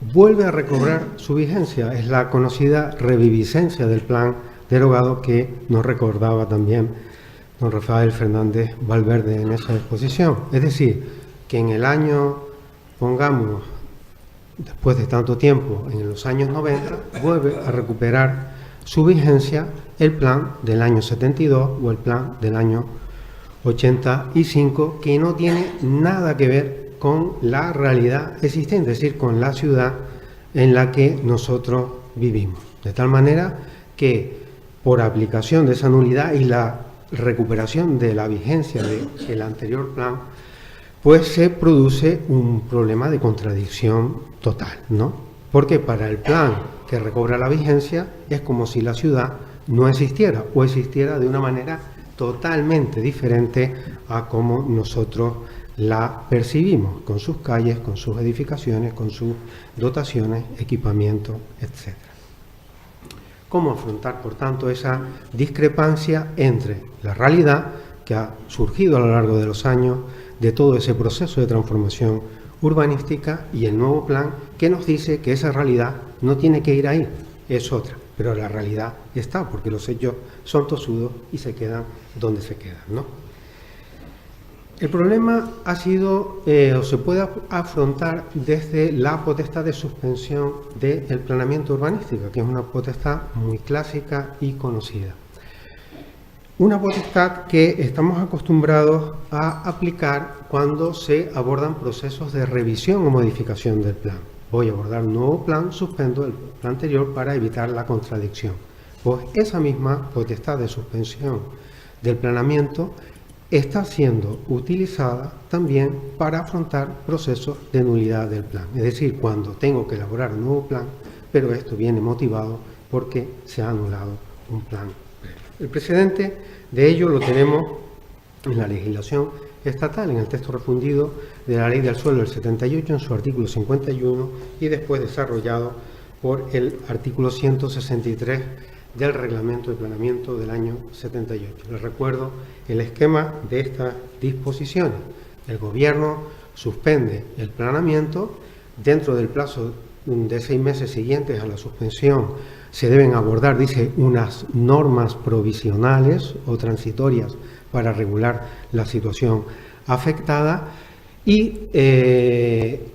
vuelve a recobrar su vigencia. Es la conocida reviviscencia del plan derogado que nos recordaba también don Rafael Fernández Valverde en esa exposición. Es decir, que en el año, pongamos, después de tanto tiempo, en los años 90, vuelve a recuperar su vigencia el plan del año 72 o el plan del año 85, que no tiene nada que ver con la realidad existente, es decir, con la ciudad en la que nosotros vivimos. De tal manera que, por aplicación de esa nulidad y la recuperación de la vigencia del anterior plan, pues se produce un problema de contradicción total, ¿no? Porque para el plan que recobra la vigencia es como si la ciudad no existiera o existiera de una manera totalmente diferente a como nosotros la percibimos, con sus calles, con sus edificaciones, con sus dotaciones, equipamiento, etc. ¿Cómo afrontar, por tanto, esa discrepancia entre la realidad que ha surgido a lo largo de los años de todo ese proceso de transformación urbanística y el nuevo plan que nos dice que esa realidad no tiene que ir ahí, es otra. Pero la realidad está, porque los hechos son tozudos y se quedan donde se quedan, ¿no? El problema ha sido, o se puede afrontar desde la potestad de suspensión del planeamiento urbanístico, que es una potestad muy clásica y conocida. Una potestad que estamos acostumbrados a aplicar cuando se abordan procesos de revisión o modificación del plan. Voy a abordar un nuevo plan, suspendo el plan anterior para evitar la contradicción. Pues esa misma potestad de suspensión del planeamiento está siendo utilizada también para afrontar procesos de nulidad del plan. Es decir, cuando tengo que elaborar un nuevo plan, pero esto viene motivado porque se ha anulado un plan previo. El precedente de ello lo tenemos en la legislación estatal, en el texto refundido de la Ley del Suelo del 78, en su artículo 51, y después desarrollado por el artículo 163 del Reglamento de Planeamiento del año 78. Les recuerdo el esquema de estas disposiciones. El Gobierno suspende el planeamiento. Dentro del plazo de 6 meses siguientes a la suspensión se deben abordar, dice, unas normas provisionales o transitorias para regular la situación afectada y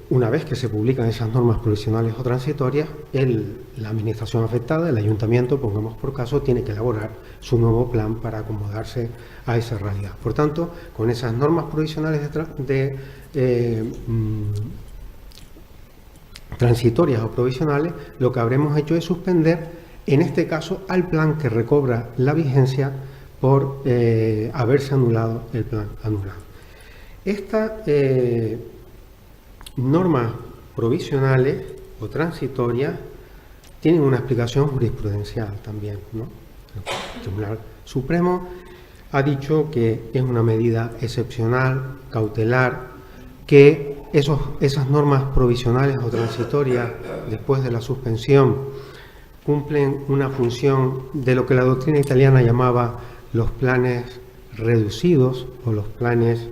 una vez que se publican esas normas provisionales o transitorias, la administración afectada, el ayuntamiento, pongamos por caso, tiene que elaborar su nuevo plan para acomodarse a esa realidad. Por tanto, con esas normas provisionales transitorias o provisionales, lo que habremos hecho es suspender, en este caso, al plan que recobra la vigencia por haberse anulado el plan anulado. Estas normas provisionales o transitorias tienen una explicación jurisprudencial también, ¿no? El Tribunal Supremo ha dicho que es una medida excepcional, cautelar, que esas normas provisionales o transitorias, después de la suspensión, cumplen una función de lo que la doctrina italiana llamaba los planes reducidos o los planes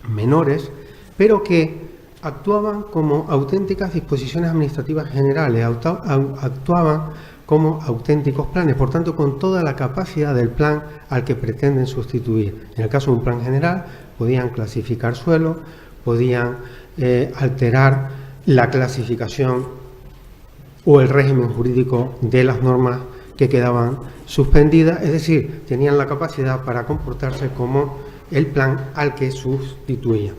menores, pero que actuaban como auténticas disposiciones administrativas generales, actuaban como auténticos planes, por tanto con toda la capacidad del plan al que pretenden sustituir. En el caso de un plan general, podían clasificar suelo, podían alterar la clasificación o el régimen jurídico de las normas que quedaban suspendidas, es decir, tenían la capacidad para comportarse como el plan al que sustituían.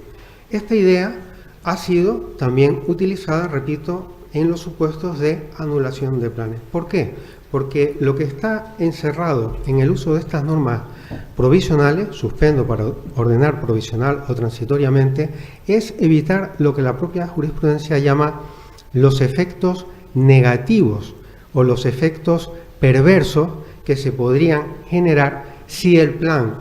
Esta idea ha sido también utilizada, repito, en los supuestos de anulación de planes. ¿Por qué? Porque lo que está encerrado en el uso de estas normas provisionales, suspendo para ordenar provisional o transitoriamente, es evitar lo que la propia jurisprudencia llama los efectos negativos o los efectos perversos que se podrían generar si el plan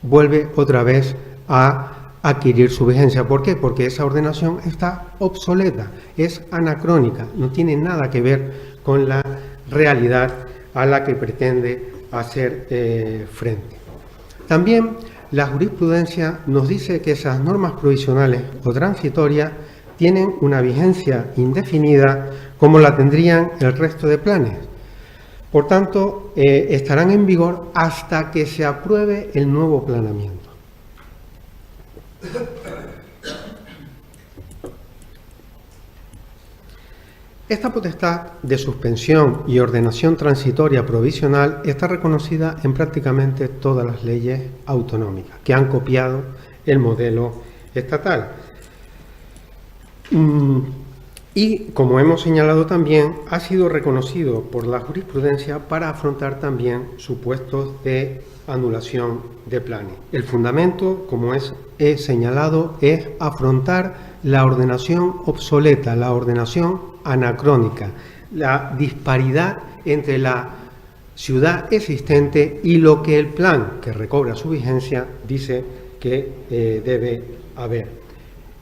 vuelve otra vez a adquirir su vigencia. ¿Por qué? Porque esa ordenación está obsoleta, es anacrónica, no tiene nada que ver con la realidad a la que pretende hacer frente. También la jurisprudencia nos dice que esas normas provisionales o transitorias tienen una vigencia indefinida como la tendrían el resto de planes. Por tanto, estarán en vigor hasta que se apruebe el nuevo planeamiento. Esta potestad de suspensión y ordenación transitoria provisional está reconocida en prácticamente todas las leyes autonómicas que han copiado el modelo estatal. Y, como hemos señalado también, ha sido reconocido por la jurisprudencia para afrontar también supuestos de anulación de planes. El fundamento, como he señalado, es afrontar la ordenación obsoleta, la ordenación anacrónica, la disparidad entre la ciudad existente y lo que el plan que recobra su vigencia dice que debe haber.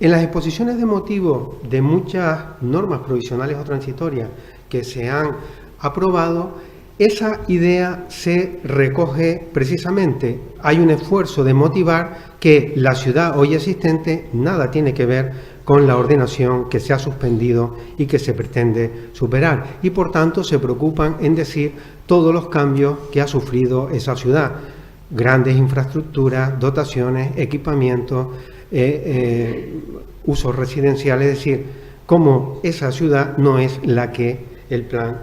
En las exposiciones de motivos de muchas normas provisionales o transitorias que se han aprobado, esa idea se recoge precisamente, hay un esfuerzo de motivar que la ciudad hoy existente nada tiene que ver con la ordenación que se ha suspendido y que se pretende superar, y por tanto se preocupan en decir todos los cambios que ha sufrido esa ciudad, grandes infraestructuras, dotaciones, equipamientos, usos residenciales, es decir, cómo esa ciudad no es la que el plan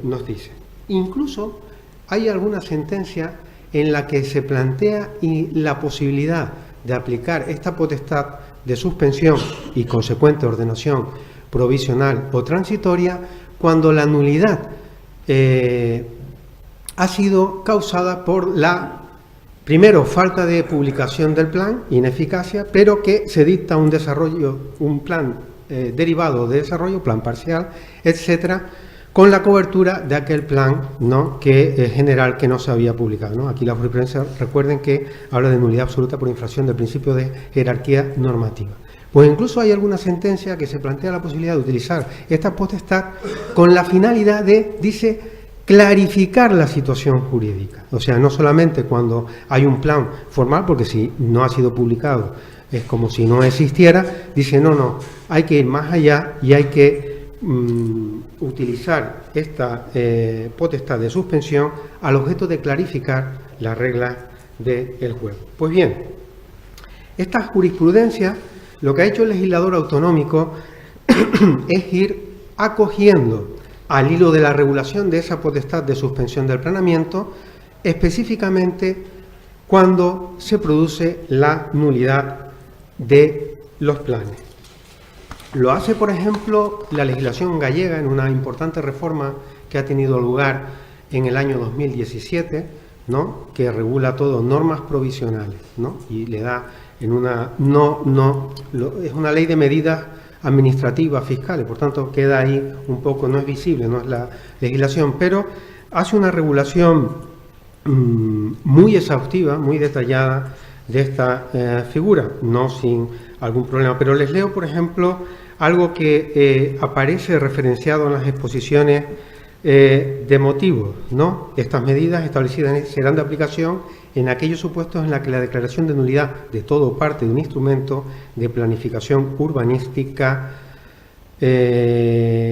nos dice. Incluso hay alguna sentencia en la que se plantea la posibilidad de aplicar esta potestad de suspensión y consecuente ordenación provisional o transitoria cuando la nulidad ha sido causada por la, primero, falta de publicación del plan, ineficacia, pero que se dicta un desarrollo, un plan derivado de desarrollo, plan parcial, etcétera, con la cobertura de aquel plan, ¿no?, que general que no se había publicado, ¿no? Aquí la jurisprudencia, recuerden que habla de nulidad absoluta por infracción del principio de jerarquía normativa. Pues incluso hay alguna sentencia que se plantea la posibilidad de utilizar esta potestad con la finalidad de, dice, clarificar la situación jurídica. O sea, no solamente cuando hay un plan formal, porque si no ha sido publicado es como si no existiera, dice no, hay que ir más allá y hay que utilizar esta potestad de suspensión al objeto de clarificar las reglas del juego. Pues bien, esta jurisprudencia, lo que ha hecho el legislador autonómico es ir acogiendo al hilo de la regulación de esa potestad de suspensión del planeamiento, específicamente cuando se produce la nulidad de los planes. Lo hace, por ejemplo, la legislación gallega en una importante reforma que ha tenido lugar en el año 2017, ¿no?, que regula todo, normas provisionales, ¿no?, y le da en una es una ley de medidas administrativas fiscales, por tanto queda ahí un poco, no es visible, no es la legislación, pero hace una regulación muy exhaustiva, muy detallada de esta figura, no sin algún problema. Pero les leo, por ejemplo, algo que aparece referenciado en las exposiciones de motivos, ¿no? Estas medidas establecidas serán de aplicación en aquellos supuestos en los que la declaración de nulidad de todo o parte de un instrumento de planificación urbanística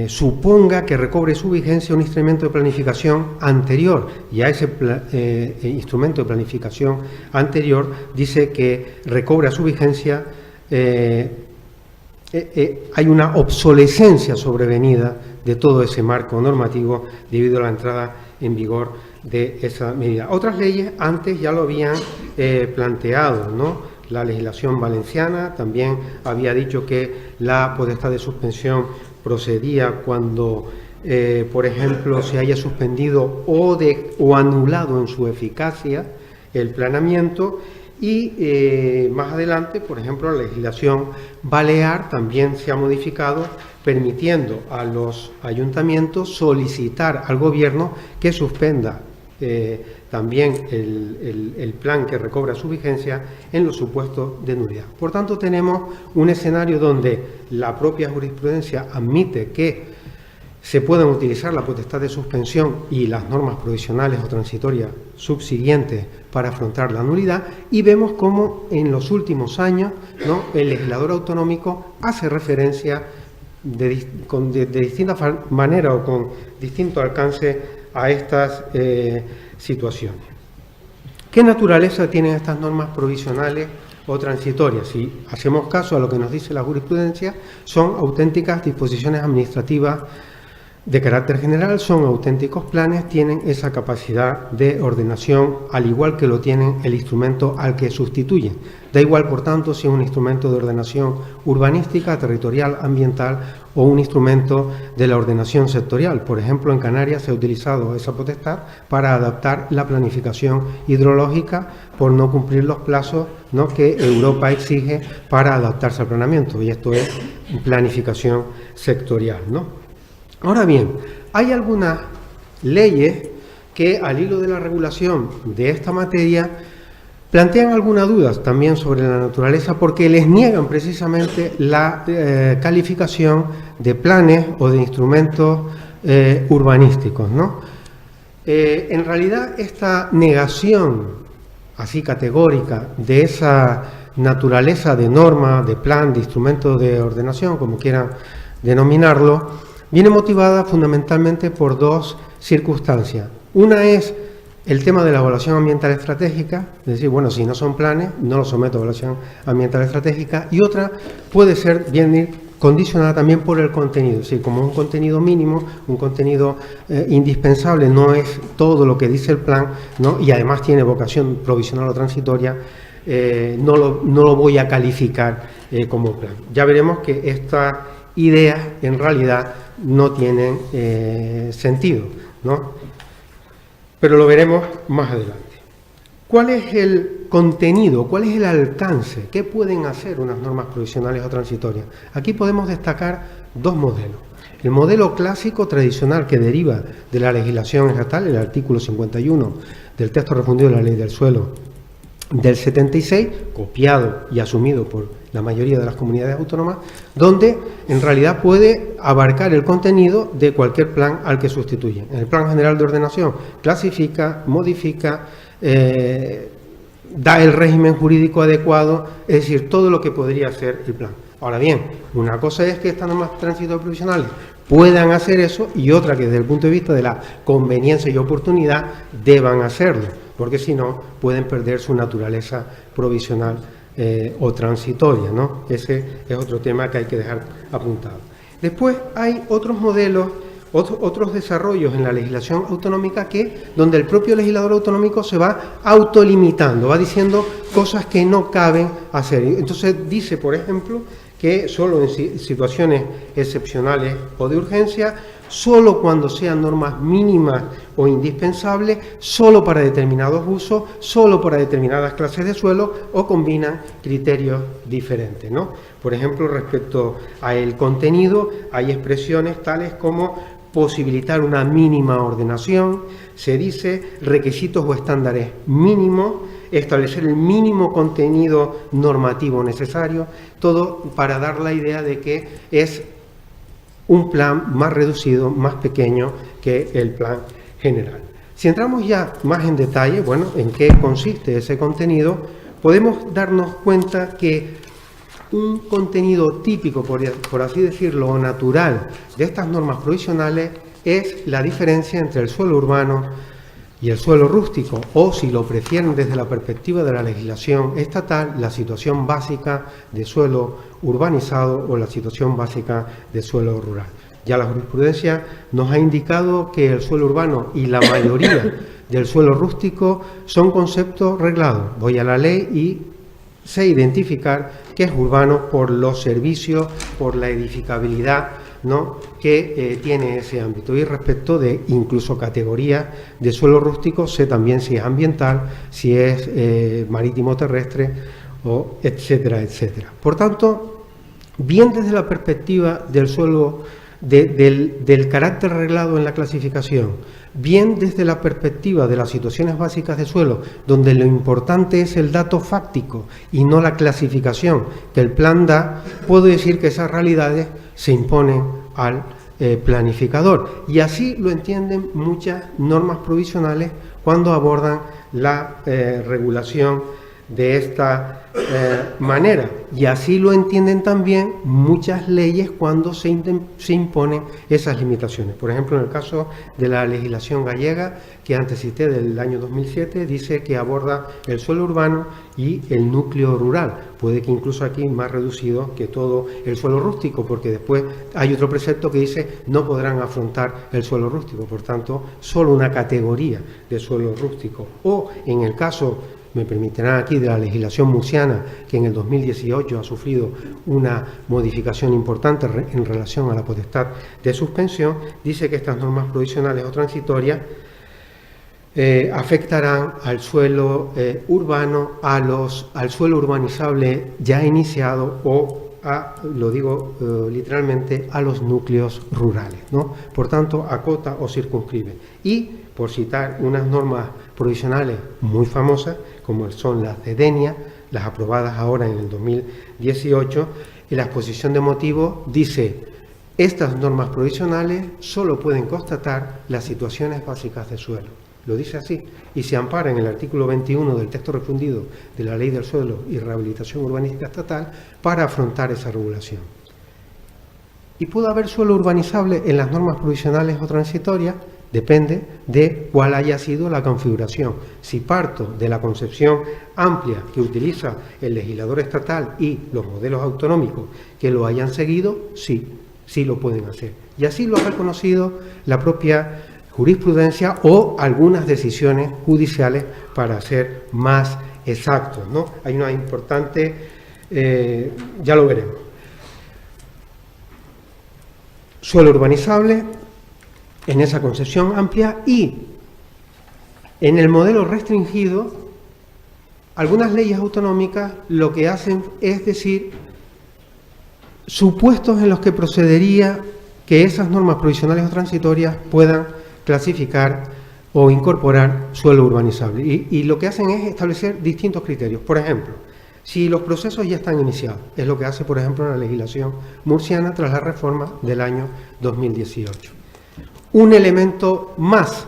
suponga que recobre su vigencia un instrumento de planificación anterior, y a ese instrumento de planificación anterior dice que recobra su vigencia, hay una obsolescencia sobrevenida de todo ese marco normativo debido a la entrada en vigor de esa medida. Otras leyes antes ya lo habían planteado, ¿no? La legislación valenciana también había dicho que la potestad de suspensión procedía cuando, por ejemplo, se haya suspendido o anulado en su eficacia el planeamiento. Y más adelante, por ejemplo, la legislación balear también se ha modificado, permitiendo a los ayuntamientos solicitar al gobierno que suspenda también el plan que recobra su vigencia en los supuestos de nulidad. Por tanto, tenemos un escenario donde la propia jurisprudencia admite que se pueden utilizar la potestad de suspensión y las normas provisionales o transitorias subsiguientes para afrontar la nulidad, y vemos cómo en los últimos años, ¿no?, el legislador autonómico hace referencia de distintas maneras o con distinto alcance a estas situaciones. ¿Qué naturaleza tienen estas normas provisionales o transitorias? Si hacemos caso a lo que nos dice la jurisprudencia, son auténticas disposiciones administrativas de carácter general, son auténticos planes, tienen esa capacidad de ordenación, al igual que lo tienen el instrumento al que sustituyen. Da igual, por tanto, si es un instrumento de ordenación urbanística, territorial, ambiental o un instrumento de la ordenación sectorial. Por ejemplo, en Canarias se ha utilizado esa potestad para adaptar la planificación hidrológica por no cumplir los plazos, ¿no?, que Europa exige para adaptarse al planeamiento, y esto es planificación sectorial, ¿no? Ahora bien, hay algunas leyes que, al hilo de la regulación de esta materia, plantean algunas dudas también sobre la naturaleza, porque les niegan precisamente la calificación de planes o de instrumentos urbanísticos, ¿no? En realidad, esta negación así categórica de esa naturaleza de norma, de plan, de instrumento de ordenación, como quieran denominarlo, viene motivada fundamentalmente por dos circunstancias. Una es el tema de la evaluación ambiental estratégica, es decir, bueno, si no son planes, no los someto a evaluación ambiental estratégica, y otra puede ser bien condicionada también por el contenido, es decir, como un contenido mínimo, un contenido indispensable, no es todo lo que dice el plan, ¿no? Y además tiene vocación provisional o transitoria, no lo voy a calificar como plan. Ya veremos que estas ideas en realidad no tienen sentido, ¿no? Pero lo veremos más adelante. ¿Cuál es el contenido? ¿Cuál es el alcance? ¿Qué pueden hacer unas normas provisionales o transitorias? Aquí podemos destacar dos modelos. El modelo clásico tradicional que deriva de la legislación estatal, el artículo 51 del texto refundido de la Ley del Suelo del 76, copiado y asumido por la mayoría de las comunidades autónomas, donde en realidad puede abarcar el contenido de cualquier plan al que sustituyen. En el Plan General de Ordenación clasifica, modifica, da el régimen jurídico adecuado, es decir, todo lo que podría hacer el plan. Ahora bien, una cosa es que estas normas transitorias provisionales puedan hacer eso y otra que desde el punto de vista de la conveniencia y oportunidad deban hacerlo, porque si no pueden perder su naturaleza provisional o transitoria, ¿no? Ese es otro tema que hay que dejar apuntado. Después hay otros modelos, otros desarrollos en la legislación autonómica donde el propio legislador autonómico se va autolimitando, va diciendo cosas que no caben hacer. Entonces dice, por ejemplo, que solo en situaciones excepcionales o de urgencia, solo cuando sean normas mínimas o indispensables, solo para determinados usos, solo para determinadas clases de suelo o combinan criterios diferentes, ¿no? Por ejemplo, respecto al contenido, hay expresiones tales como posibilitar una mínima ordenación, se dice requisitos o estándares mínimos, establecer el mínimo contenido normativo necesario, todo para dar la idea de que es un plan más reducido, más pequeño que el plan general. Si entramos ya más en detalle, bueno, en qué consiste ese contenido, podemos darnos cuenta que un contenido típico, por así decirlo, o natural de estas normas provisionales es la diferencia entre el suelo urbano y el suelo rústico, o si lo prefieren desde la perspectiva de la legislación estatal, la situación básica de suelo urbanizado o la situación básica de suelo rural. Ya la jurisprudencia nos ha indicado que el suelo urbano y la mayoría del suelo rústico son conceptos reglados. Voy a la ley y sé identificar que es urbano por los servicios, por la edificabilidad, ¿no?, que tiene ese ámbito. Y respecto de incluso categorías de suelo rústico, sé también si es ambiental, si es marítimo terrestre, o etcétera, etcétera. Por tanto, bien desde la perspectiva del suelo, del carácter reglado en la clasificación, bien desde la perspectiva de las situaciones básicas de suelo, donde lo importante es el dato fáctico y no la clasificación que el plan da, puedo decir que esas realidades se imponen al planificador. Y así lo entienden muchas normas provisionales cuando abordan la regulación de esta manera, y así lo entienden también muchas leyes cuando se imponen esas limitaciones. Por ejemplo, en el caso de la legislación gallega, que antes cité, del año 2007, dice que aborda el suelo urbano y el núcleo rural, puede que incluso aquí más reducido que todo el suelo rústico, porque después hay otro precepto que dice no podrán afrontar el suelo rústico, por tanto, solo una categoría de suelo rústico. O en el caso, me permitirán aquí, de la legislación murciana, que en el 2018 ha sufrido una modificación importante en relación a la potestad de suspensión, dice que estas normas provisionales o transitorias afectarán al suelo urbano, al suelo urbanizable ya iniciado o, lo digo literalmente, a los núcleos rurales, ¿no? Por tanto, acota o circunscribe. Y, por citar unas normas provisionales muy famosas, como son las de Denia, las aprobadas ahora en el 2018, en la exposición de motivos dice: Estas normas provisionales solo pueden constatar las situaciones básicas de suelo. Lo dice así, y se ampara en el artículo 21 del texto refundido de la Ley del Suelo y Rehabilitación Urbanística Estatal para afrontar esa regulación. ¿Y puede haber suelo urbanizable en las normas provisionales o transitorias? Depende de cuál haya sido la configuración. Si parto de la concepción amplia que utiliza el legislador estatal y los modelos autonómicos que lo hayan seguido, sí lo pueden hacer. Y así lo ha reconocido la propia jurisprudencia o algunas decisiones judiciales para ser más exactos, ¿no? Hay una importante, ya lo veremos. Suelo urbanizable en esa concepción amplia, y en el modelo restringido, algunas leyes autonómicas lo que hacen es decir supuestos en los que procedería que esas normas provisionales o transitorias puedan clasificar o incorporar suelo urbanizable. Y lo que hacen es establecer distintos criterios. Por ejemplo, si los procesos ya están iniciados, es lo que hace, por ejemplo, la legislación murciana tras la reforma del año 2018. Un elemento más,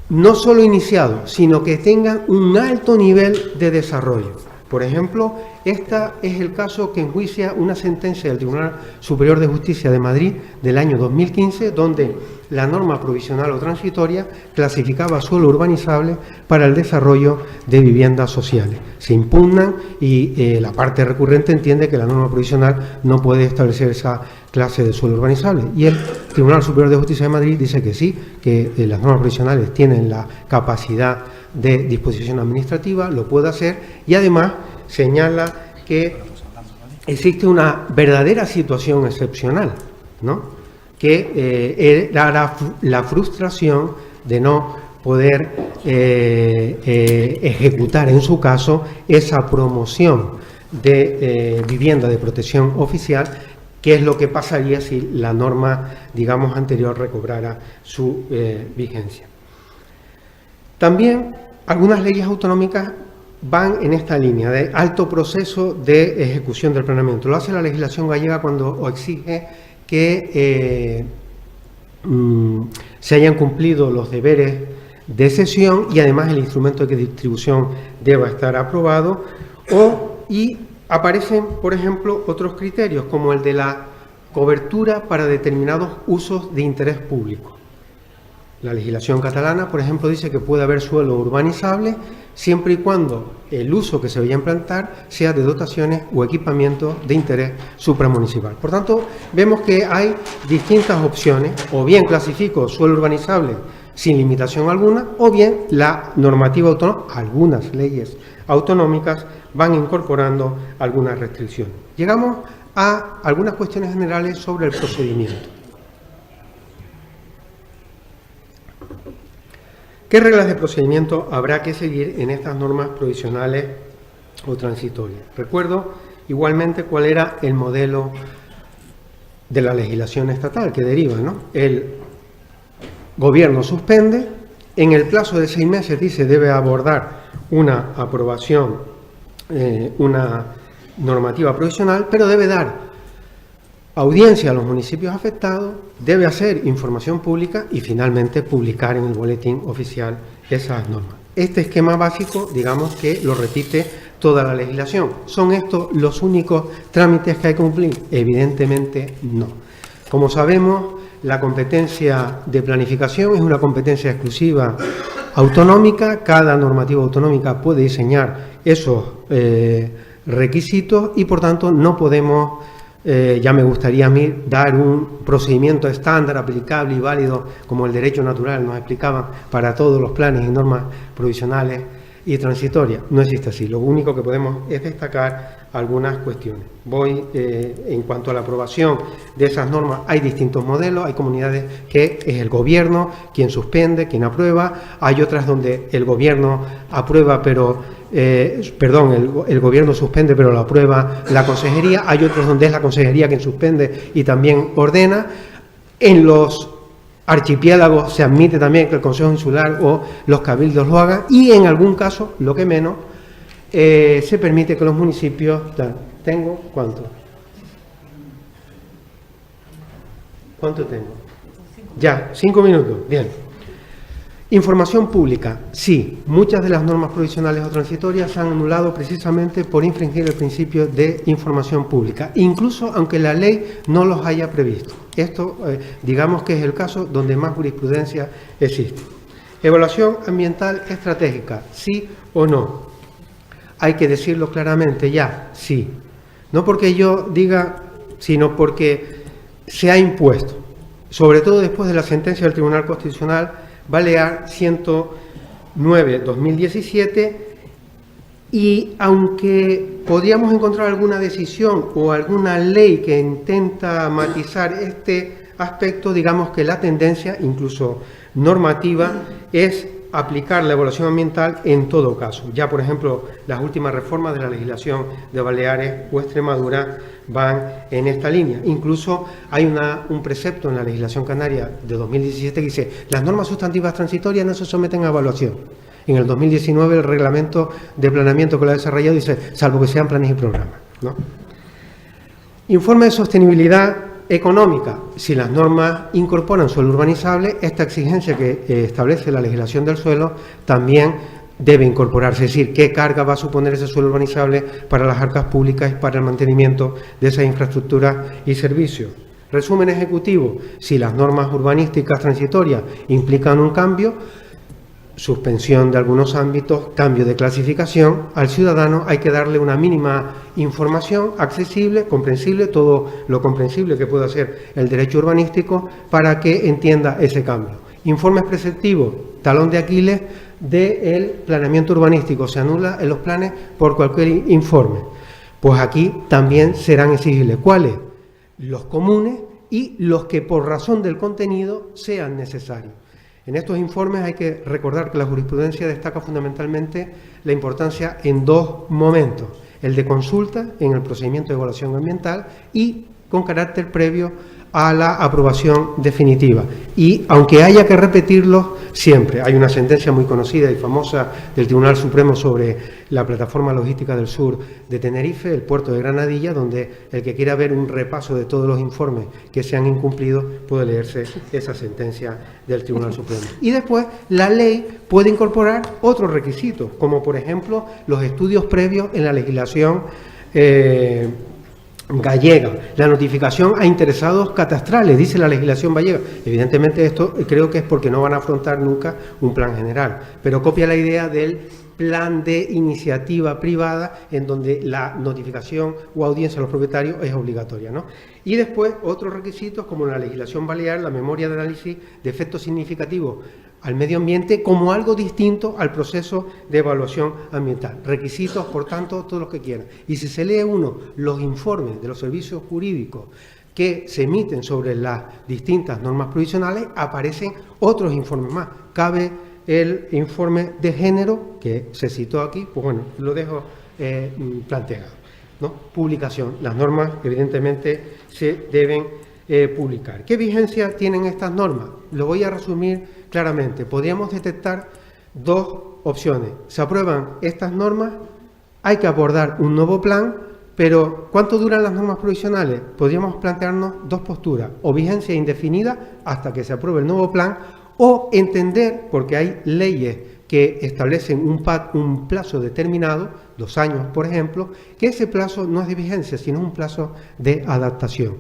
no solo iniciado, sino que tengan un alto nivel de desarrollo. Por ejemplo, este es el caso que enjuicia una sentencia del Tribunal Superior de Justicia de Madrid del año 2015, donde la norma provisional o transitoria clasificaba suelo urbanizable para el desarrollo de viviendas sociales. Se impugnan y la parte recurrente entiende que la norma provisional no puede establecer esa clase de suelo urbanizable. Y el Tribunal Superior de Justicia de Madrid dice que sí, que las normas provisionales tienen la capacidad de disposición administrativa, lo puede hacer, y además señala que existe una verdadera situación excepcional, ¿no? Que era la frustración de no poder ejecutar en su caso esa promoción de vivienda de protección oficial, que es lo que pasaría si la norma, digamos, anterior recobrara su vigencia. También algunas leyes autonómicas van en esta línea de alto proceso de ejecución del planeamiento. Lo hace la legislación gallega cuando exige que se hayan cumplido los deberes de cesión y además el instrumento de distribución deba estar aprobado, y aparecen, por ejemplo, otros criterios como el de la cobertura para determinados usos de interés público. La legislación catalana, por ejemplo, dice que puede haber suelo urbanizable siempre y cuando el uso que se vaya a implantar sea de dotaciones o equipamientos de interés supramunicipal. Por tanto, vemos que hay distintas opciones: o bien clasifico suelo urbanizable sin limitación alguna, o bien la normativa autonómica, algunas leyes autonómicas van incorporando algunas restricciones. Llegamos a algunas cuestiones generales sobre el procedimiento. ¿Qué reglas de procedimiento habrá que seguir en estas normas provisionales o transitorias? Recuerdo igualmente cuál era el modelo de la legislación estatal que deriva, ¿no? El Gobierno suspende, en el plazo de 6 meses dice debe abordar una aprobación, una normativa provisional, pero debe dar audiencia a los municipios afectados, debe hacer información pública y finalmente publicar en el boletín oficial esas normas. Este esquema básico, digamos que lo repite toda la legislación. ¿Son estos los únicos trámites que hay que cumplir? Evidentemente no. Como sabemos, la competencia de planificación es una competencia exclusiva autonómica. Cada normativa autonómica puede diseñar esos requisitos y, por tanto, no podemos, ya me gustaría a mí, dar un procedimiento estándar, aplicable y válido como el derecho natural nos explicaban para todos los planes y normas provisionales y transitorias. No existe así. Lo único que podemos es destacar algunas cuestiones. En cuanto a la aprobación de esas normas, hay distintos modelos. Hay comunidades que es el Gobierno quien suspende, quien aprueba. Hay otras donde el Gobierno aprueba, pero el Gobierno suspende, pero lo aprueba la Consejería. Hay otros donde es la Consejería quien suspende y también ordena. En los archipiélagos se admite también que el Consejo Insular o los cabildos lo hagan, y en algún caso, lo que menos, se permite que los municipios... ¿Tengo cuánto? ¿Cuánto tengo? Ya, 5 minutos. Bien. Información pública. Sí, muchas de las normas provisionales o transitorias se han anulado precisamente por infringir el principio de información pública, incluso aunque la ley no los haya previsto. Esto, digamos que es el caso donde más jurisprudencia existe. Evaluación ambiental estratégica, ¿sí o no? Hay que decirlo claramente ya, sí. No porque yo diga, sino porque se ha impuesto, sobre todo después de la sentencia del Tribunal Constitucional Balear 109/2017, y aunque podríamos encontrar alguna decisión o alguna ley que intenta matizar este aspecto, digamos que la tendencia, incluso normativa, es aplicar la evaluación ambiental en todo caso. Ya, por ejemplo, las últimas reformas de la legislación de Baleares o Extremadura van en esta línea. Incluso hay un precepto en la legislación canaria de 2017 que dice: las normas sustantivas transitorias no se someten a evaluación. En el 2019 el reglamento de planeamiento que lo ha desarrollado dice: salvo que sean planes y programas, ¿no? Informe de sostenibilidad económica. Si las normas incorporan suelo urbanizable, esta exigencia que establece la legislación del suelo también debe incorporarse, es decir, qué carga va a suponer ese suelo urbanizable para las arcas públicas y para el mantenimiento de esas infraestructuras y servicios. Resumen ejecutivo: si las normas urbanísticas transitorias implican un cambio, suspensión de algunos ámbitos, cambio de clasificación, al ciudadano hay que darle una mínima información accesible, comprensible, todo lo comprensible que pueda ser el derecho urbanístico para que entienda ese cambio. Informes preceptivos, talón de Aquiles del planeamiento urbanístico, se anula en los planes por cualquier informe. Pues aquí también serán exigibles. ¿Cuáles? Los comunes y los que por razón del contenido sean necesarios. En estos informes hay que recordar que la jurisprudencia destaca fundamentalmente la importancia en dos momentos: el de consulta en el procedimiento de evaluación ambiental y con carácter previo a la aprobación definitiva. Y aunque haya que repetirlo siempre, hay una sentencia muy conocida y famosa del Tribunal Supremo sobre la plataforma logística del sur de Tenerife, el puerto de Granadilla, donde el que quiera ver un repaso de todos los informes que se han incumplido puede leerse esa sentencia del Tribunal Supremo. Y después la ley puede incorporar otros requisitos, como por ejemplo los estudios previos en la legislación gallega, la notificación a interesados catastrales, dice la legislación gallega. Evidentemente esto creo que es porque no van a afrontar nunca un plan general, pero copia la idea del plan de iniciativa privada en donde la notificación o audiencia a los propietarios es obligatoria, ¿no? Y después otros requisitos como en la legislación balear, la memoria de análisis de efectos significativos al medio ambiente como algo distinto al proceso de evaluación ambiental. Requisitos, por tanto, todos los que quieran. Y si se lee uno los informes de los servicios jurídicos que se emiten sobre las distintas normas provisionales, aparecen otros informes más. Cabe el informe de género que se citó aquí, pues bueno, lo dejo planteado, ¿no? Publicación. Las normas, evidentemente, se deben publicar. ¿Qué vigencia tienen estas normas? Lo voy a resumir claramente. Podríamos detectar dos opciones. Se aprueban estas normas, hay que abordar un nuevo plan, pero ¿cuánto duran las normas provisionales? Podríamos plantearnos dos posturas: o vigencia indefinida hasta que se apruebe el nuevo plan, o entender, porque hay leyes que establecen un plazo determinado, 2 años por ejemplo, que ese plazo no es de vigencia, sino un plazo de adaptación.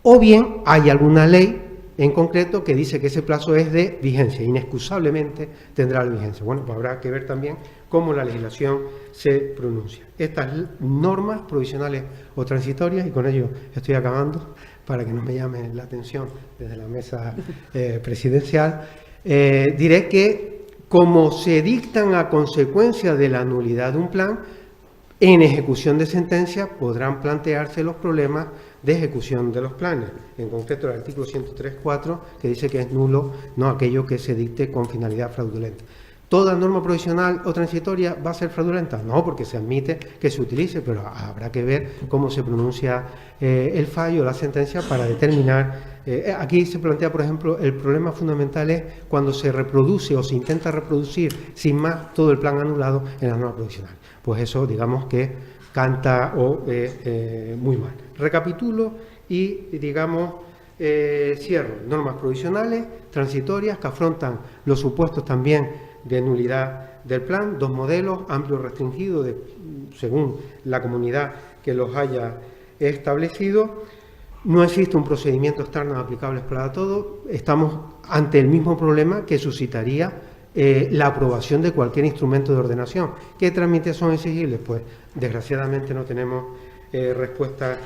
O bien hay alguna ley en concreto que dice que ese plazo es de vigencia, inexcusablemente tendrá la vigencia. Bueno, pues habrá que ver también cómo la legislación se pronuncia. Estas normas provisionales o transitorias, y con ello estoy acabando para que no me llame la atención desde la mesa presidencial, diré que como se dictan a consecuencia de la nulidad de un plan, en ejecución de sentencia podrán plantearse los problemas de ejecución de los planes, en concreto el artículo 103.4, que dice que es nulo no aquello que se dicte con finalidad fraudulenta. ¿Toda norma provisional o transitoria va a ser fraudulenta? No, porque se admite que se utilice, pero habrá que ver cómo se pronuncia el fallo, la sentencia, para determinar. Aquí se plantea, por ejemplo, el problema fundamental es cuando se reproduce o se intenta reproducir sin más todo el plan anulado en la norma provisional. Pues eso, digamos que canta muy mal. Recapitulo y, digamos, Cierro. Normas provisionales, transitorias, que afrontan los supuestos también de nulidad del plan, 2 modelos, amplio o restringido, según la comunidad que los haya establecido. No existe un procedimiento externo aplicable para todo. Estamos ante el mismo problema que suscitaría la aprobación de cualquier instrumento de ordenación. ¿Qué trámites son exigibles? Pues desgraciadamente no tenemos respuesta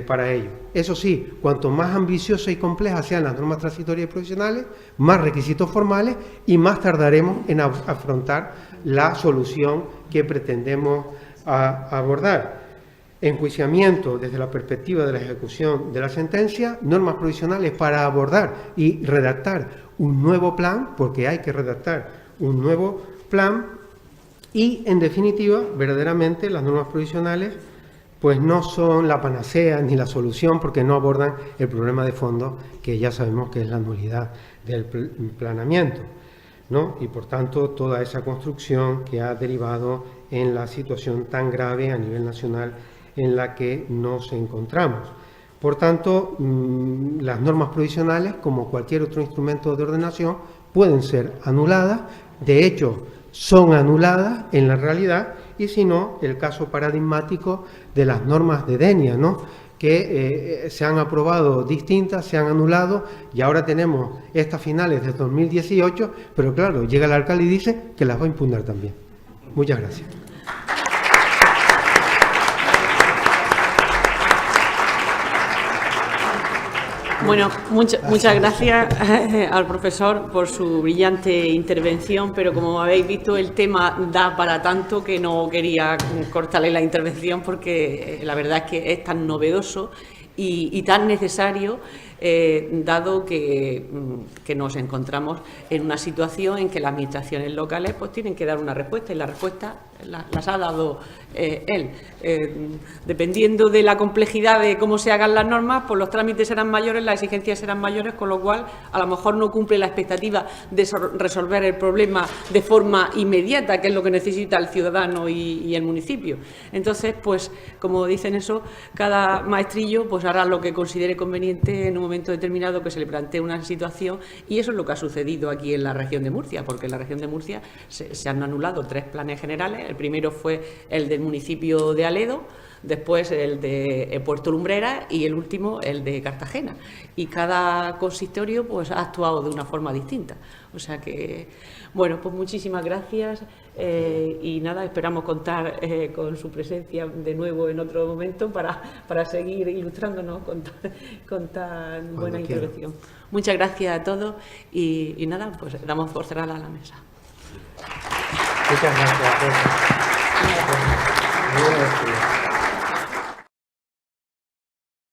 para ello. Eso sí, cuanto más ambiciosas y complejas sean las normas transitorias y provisionales, más requisitos formales y más tardaremos en afrontar la solución que pretendemos abordar. Enjuiciamiento desde la perspectiva de la ejecución de la sentencia, normas provisionales para abordar y redactar un nuevo plan, porque hay que redactar un nuevo plan, y en definitiva, verdaderamente las normas provisionales pues no son la panacea ni la solución, porque no abordan el problema de fondo, que ya sabemos que es la nulidad del planeamiento, ¿no? Y por tanto toda esa construcción que ha derivado en la situación tan grave a nivel nacional en la que nos encontramos. Por tanto, las normas provisionales, como cualquier otro instrumento de ordenación, pueden ser anuladas. De hecho, son anuladas en la realidad, y si no, el caso paradigmático de las normas de Denia, ¿no?, que se han aprobado distintas, se han anulado, y ahora tenemos estas finales de 2018, pero claro, llega el alcalde y dice que las va a impugnar también. Muchas gracias. Bueno, muchas gracias al profesor por su brillante intervención, pero como habéis visto el tema da para tanto que no quería cortarle la intervención, porque la verdad es que es tan novedoso y tan necesario, dado que nos encontramos en una situación en que las administraciones locales pues tienen que dar una respuesta, y la respuesta las ha dado él. Dependiendo de la complejidad de cómo se hagan las normas, pues los trámites serán mayores, las exigencias serán mayores, con lo cual a lo mejor no cumple la expectativa de resolver el problema de forma inmediata, que es lo que necesita el ciudadano y el municipio. Entonces, pues como dicen eso, cada maestrillo pues hará lo que considere conveniente en un momento determinado que se le plantee una situación, y eso es lo que ha sucedido aquí en la región de Murcia, porque en la región de Murcia se han anulado 3 planes generales. El primero fue el del municipio de Aledo, después el de Puerto Lumbrera y el último el de Cartagena. Y cada consistorio pues ha actuado de una forma distinta. O sea que, bueno, pues muchísimas gracias y nada, esperamos contar con su presencia de nuevo en otro momento para seguir ilustrándonos con tan buena intervención. Muchas gracias a todos y nada, pues damos por cerrada la mesa. Muchas gracias.